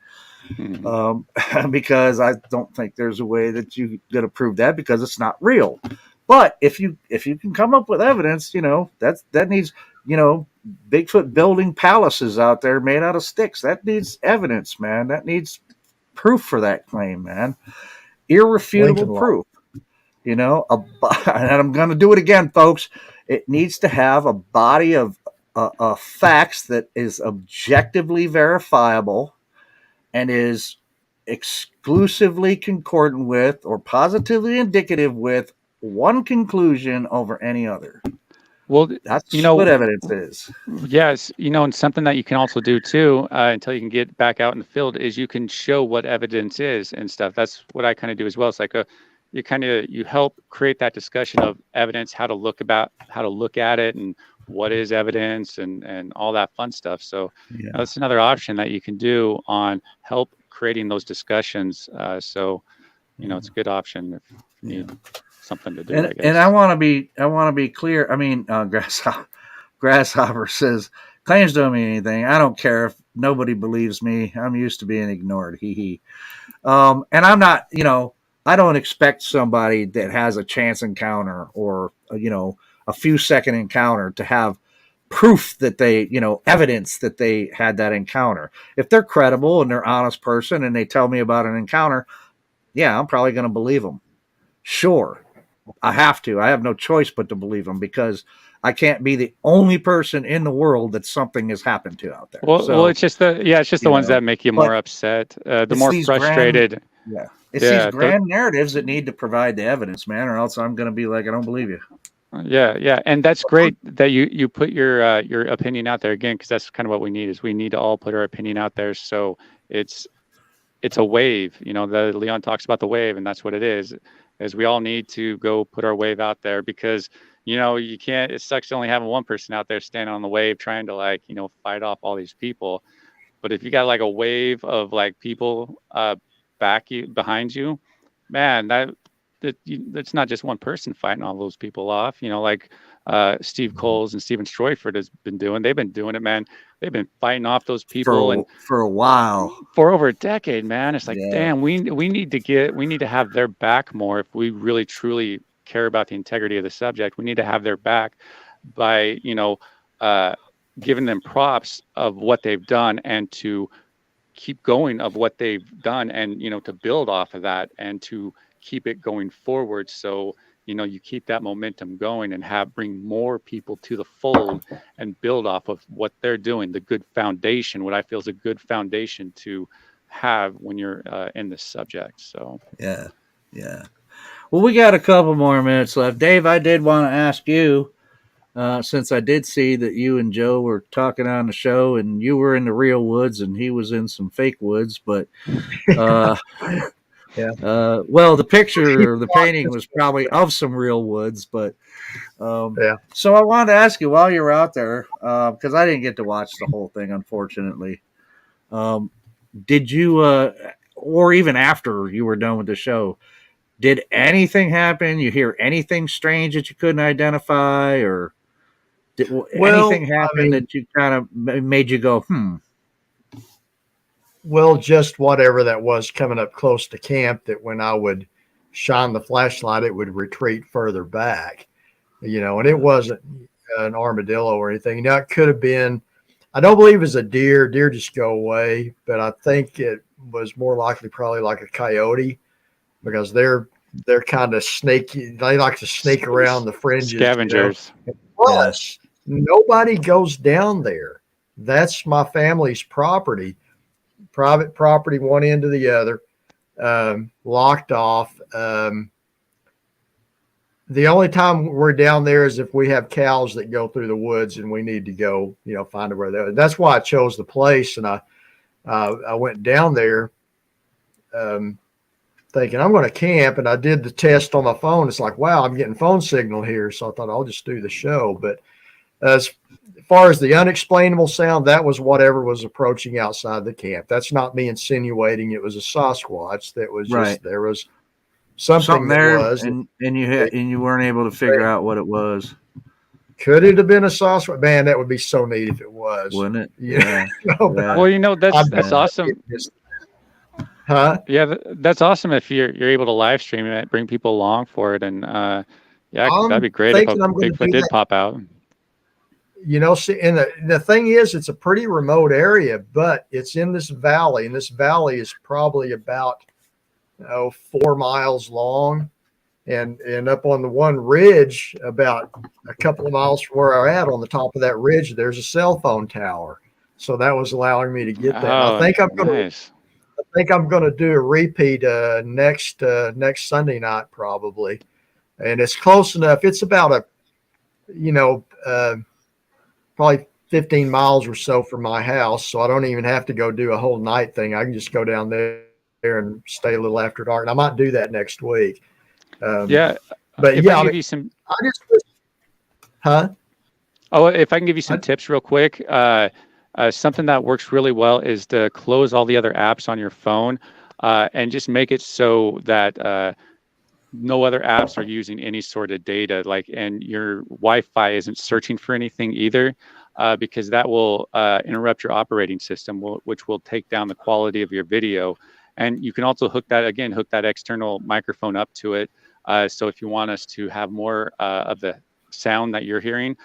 Mm-hmm. Because I don't think there's a way that you get to prove that because it's not real. But if you can come up with evidence, that needs, Bigfoot building palaces out there made out of sticks. That needs evidence, man. That needs proof for that claim, man. Irrefutable proof. And I'm going to do it again, folks. It needs to have a body of facts that is objectively verifiable and is exclusively concordant with or positively indicative with one conclusion over any other. Well, that's what evidence is. Yes, and something that you can also do too, until you can get back out in the field, is you can show what evidence is and stuff. That's what I kind of do as well. It's like you help create that discussion of evidence, how to look at it, and what is evidence, and all that fun stuff. So that's another option that you can do on help creating those discussions. So it's a good option if you need something to do. I guess. And I want to be clear. I mean, Grasshopper says claims don't mean anything. I don't care if nobody believes me. I'm used to being ignored. Hee. And I'm not. I don't expect somebody that has a chance encounter or a few second encounter to have proof that they, evidence that they had that encounter. If they're credible and they're an honest person and they tell me about an encounter, I'm probably going to believe them. Sure. I have to. I have no choice but to believe them because I can't be the only person in the world that something has happened to out there. Well, it's just the ones that make you more upset, the more frustrated. It's these grand narratives that need to provide the evidence, man, or else I'm going to be like, I don't believe you. Yeah, and that's great that you put your opinion out there again, because that's kind of what we need. Is we need to all put our opinion out there, so it's a wave. That Leon talks about the wave, and that's what it is. Is we all need to go put our wave out there because you can't. It sucks only having one person out there standing on the wave trying to fight off all these people. But if you got like a wave of like people behind you, man, that's not just one person fighting all those people off. Steve Coles and Stephen Stroyford has been doing. They've been doing it, man. They've been fighting off those people for a while, for over a decade, man. It's like, damn, we need to have their back more if we really truly care about the integrity of the subject. We need to have their back by giving them props of what they've done and to keep going of what they've done and to build off of that and to keep it going forward. So you keep that momentum going and bring more people to the fold and build off of what they're doing, the good foundation, what I feel is a good foundation to have when you're in this subject. So yeah. Well, we got a couple more minutes left. Dave, I did want to ask you, since I did see that you and Joe were talking on the show and you were in the real woods and he was in some fake woods, but well, the picture or the painting was probably of some real woods, but so I wanted to ask you while you were out there, because I didn't get to watch the whole thing, unfortunately. Did you, or even after you were done with the show, did anything happen? You hear anything strange that you couldn't identify, or did anything happen that you kind of made you go, Well, just whatever that was coming up close to camp, that when I would shine the flashlight, it would retreat further back, and it wasn't an armadillo or anything. It could have been, I don't believe it was a deer. Deer just go away, but I think it was more likely probably like a coyote, because they're kind of snaky. They like to snake around the fringes. Scavengers. Plus, nobody goes down there. That's my family's property, private property, one end to the other, locked off. The only time we're down there is if we have cows that go through the woods and we need to go, find where they're. That's why I chose the place. And I went down there thinking I'm going to camp, and I did the test on my phone. It's like, wow, I'm getting phone signal here. So I thought I'll just do the show. But as far as the unexplainable sound, that was whatever was approaching outside the camp. That's not me insinuating it was a Sasquatch. That was just, there was something there, was, and you weren't able to figure out what it was. Could it have been a Sasquatch? Man, that would be so neat if it was, wouldn't it? Yeah. Well, that's awesome. Huh? Yeah, that's awesome if you're able to live stream it, bring people along for it, and that'd be great if a Bigfoot did pop out. See, and the thing is, it's a pretty remote area, but it's in this valley, and this valley is probably about 4 miles long, and up on the one ridge, about a couple of miles from where we're at, on the top of that ridge, there's a cell phone tower. So that was allowing me to get that. I think I'm going to do a repeat next Sunday night probably, and it's close enough. It's about probably 15 miles or so from my house, so I don't even have to go do a whole night thing. I can just go down there and stay a little after dark, and I might do that next week. But if I can give you some, if I can give you some tips real quick, something that works really well is to close all the other apps on your phone, and just make it so that no other apps are using any sort of data, and your Wi-Fi isn't searching for anything either, because that will interrupt your operating system, which will take down the quality of your video. And you can also hook that external microphone up to it. So if you want us to have more of the sound that you're hearing,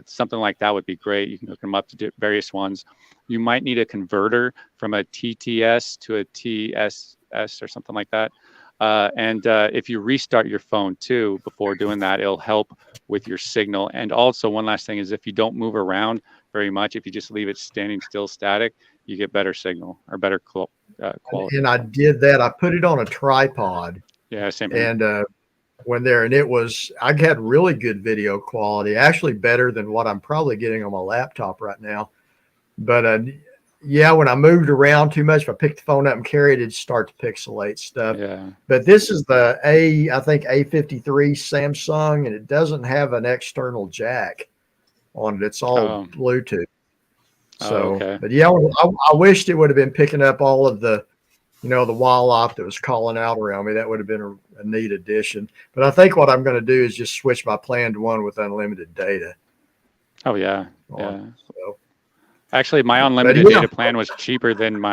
something like that would be great. You can hook them up to various ones. You might need a converter from a TTS to a TSS or something like that. And if you restart your phone too before doing that, it'll help with your signal. And also, one last thing is, if you don't move around very much, if you just leave it standing still static, you get better signal or better quality. And I did that. I put it on a tripod. Yeah, same here. And I had really good video quality, actually better than what I'm probably getting on my laptop right now. But when I moved around too much, if I picked the phone up and carried it, it'd start to pixelate stuff. Yeah. But this is the I think A53 Samsung, and it doesn't have an external jack on it. It's all Bluetooth. So, okay. But I wished it would have been picking up all of the, the wildlife that was calling out around me. That would have been a neat addition. But I think what I'm going to do is just switch my plan to one with unlimited data. Oh yeah. So. Actually, my unlimited data plan was cheaper than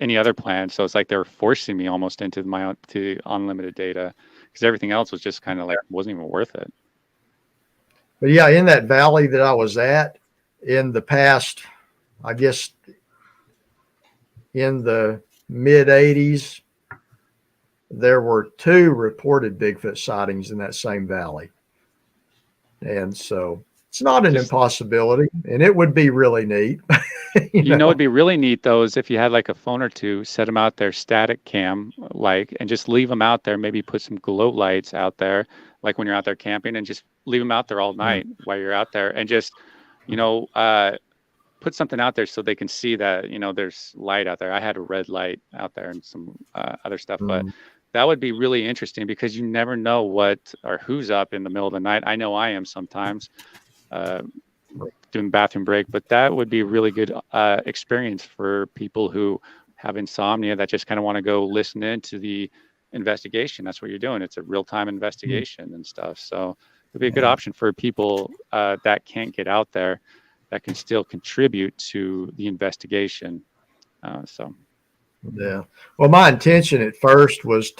any other plan. So it's like they were forcing me almost into to unlimited data, because everything else was just kind of wasn't even worth it. But yeah, in that valley that I was at in the past, I guess in the mid 80s, there were 2 reported Bigfoot sightings in that same valley. And so it's not an impossibility, and it would be really neat. It'd be really neat though, is if you had a phone or two, set them out there static cam, and just leave them out there, maybe put some glow lights out there, when you're out there camping, and just leave them out there all night while you're out there, and just, put something out there so they can see that, there's light out there. I had a red light out there and some other stuff, but that would be really interesting, because you never know what or who's up in the middle of the night. I know I am sometimes doing bathroom break, but that would be a really good experience for people who have insomnia that just kind of want to go listen into the investigation. That's what you're doing. It's a real-time investigation and stuff. So it'd be a good option for people that can't get out there, that can still contribute to the investigation. Yeah. Well, my intention at first was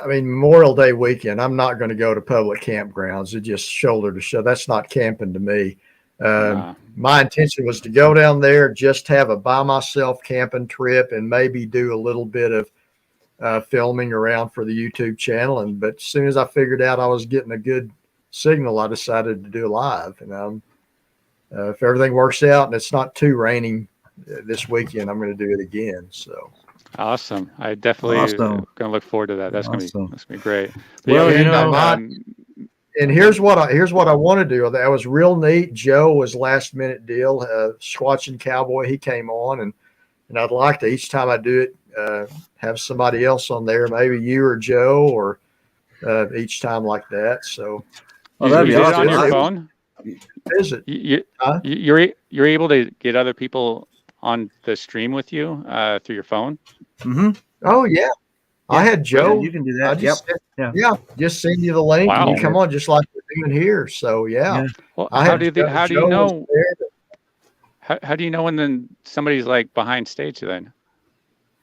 Memorial Day weekend, I'm not going to go to public campgrounds. It's just shoulder to shoulder. That's not camping to me. My intention was to go down there, just have a by myself camping trip, and maybe do a little bit of filming around for the YouTube channel. But as soon as I figured out I was getting a good signal, I decided to do live. And if everything works out and it's not too raining this weekend, I'm going to do it again. So awesome! I definitely going to look forward to that. That's going to be great. But well, and here's what I want to do. That was real neat. Joe was last minute deal. Squatching Cowboy, he came on, and I'd like to, each time I do it, have somebody else on there, maybe you or Joe, or each time like that. So, you did it on your phone? Is it? You're able to get other people on the stream with you through your phone? Mm-hmm. Oh yeah. I had Joe. Yeah, you can do that. Just send you the link and you come on, just like we're doing here. So Well, how do you know? How do you know when then somebody's like behind stage then?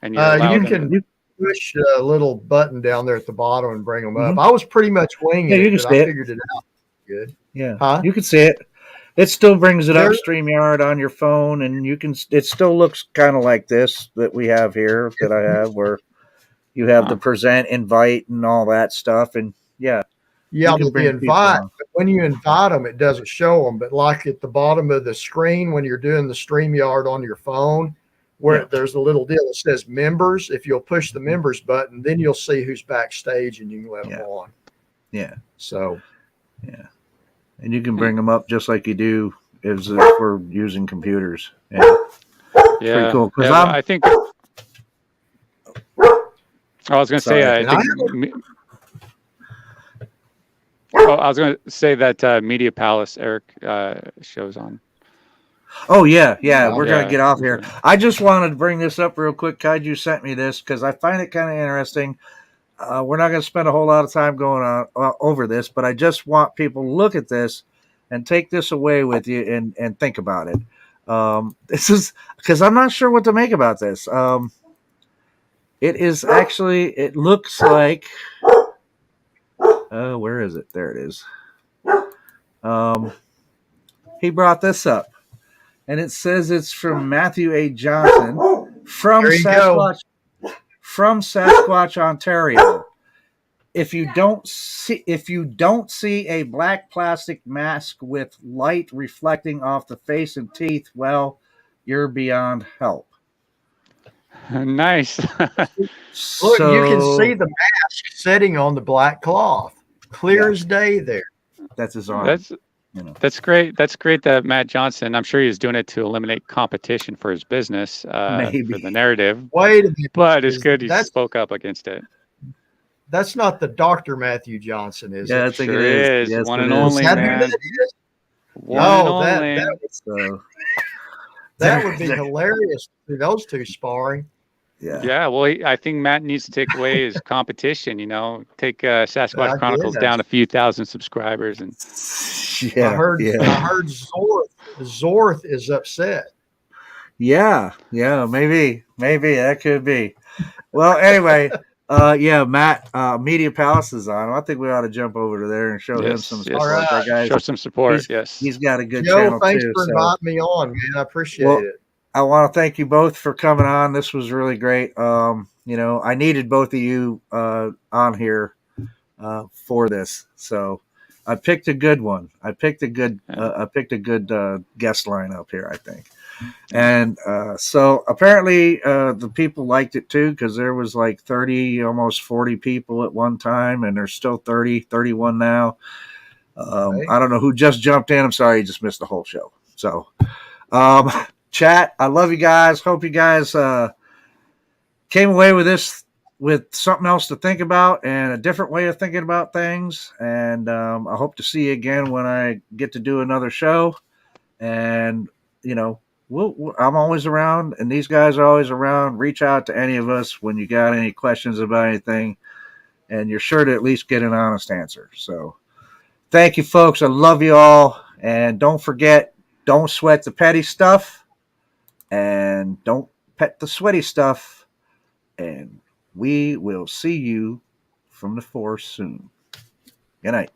And you can push a little button down there at the bottom and bring them up. I was pretty much winging it, but I figured it out. Good. Yeah. You can see it. It still brings it up StreamYard on your phone, and you can. It still looks kind of like this that we have here that I have, where you have the present, invite, and all that stuff, and but the invite. When you invite them, it doesn't show them. But like at the bottom of the screen, when you're doing the StreamYard on your phone, where there's a little deal that says members. If you'll push the members button, then you'll see who's backstage, and you can let them on. Yeah. So. Yeah. And you can bring them up just like you do if we're using computers. Yeah. Pretty cool. I think. I was going to say, I was going to say that Media Palace Eric shows on. Oh, yeah. We're going to get off here. I just wanted to bring this up real quick. Kaiju sent me this because I find it kind of interesting. We're not going to spend a whole lot of time going on over this, but I just want people to look at this and take this away with you and think about it. This is because I'm not sure what to make about this. It is actually, it looks like, where is it? There it is. He brought this up, and it says it's from Matthew A. Johnson from Sasquatch. From Sasquatch, Ontario. If you don't see a black plastic mask with light reflecting off the face and teeth, well, you're beyond help. Nice. Look, you can see the mask sitting on the black cloth, clear as day. There. That's his arm. That's great. That's great that Matt Johnson, I'm sure he's doing it to eliminate competition for his business, for the narrative. Wait a minute. But it's good he spoke up against it. That's not the Dr. Matthew Johnson, is it? I think it is. Yes, one and only, man. That would be hilarious to those two sparring. Yeah. Well, I think Matt needs to take away his competition. Take Sasquatch Chronicles down a few thousand subscribers, and I heard Zorth is upset. Yeah, maybe that could be. Well, anyway, Matt, Media Palace is on. I think we ought to jump over to there and show him some support. Right. That guy, show some support. He's got a good channel thanks too. Thanks for inviting me on, man. I appreciate it. I want to thank you both for coming on. This was really great. I needed both of you on here for this, so I picked a good one. I picked a good guest lineup here, I think. And so apparently the people liked it too, because there was like 30, almost 40 people at one time, and there's still 31 now. I don't know who just jumped in. I'm sorry, you just missed the whole show. So chat, I love you guys. Hope you guys came away with this with something else to think about and a different way of thinking about things. And I hope to see you again when I get to do another show. And, I'm always around, and these guys are always around. Reach out to any of us when you got any questions about anything, and you're sure to at least get an honest answer. So thank you, folks. I love you all. And don't forget, don't sweat the petty stuff, and don't pet the sweaty stuff. And we will see you from the force soon. Good night.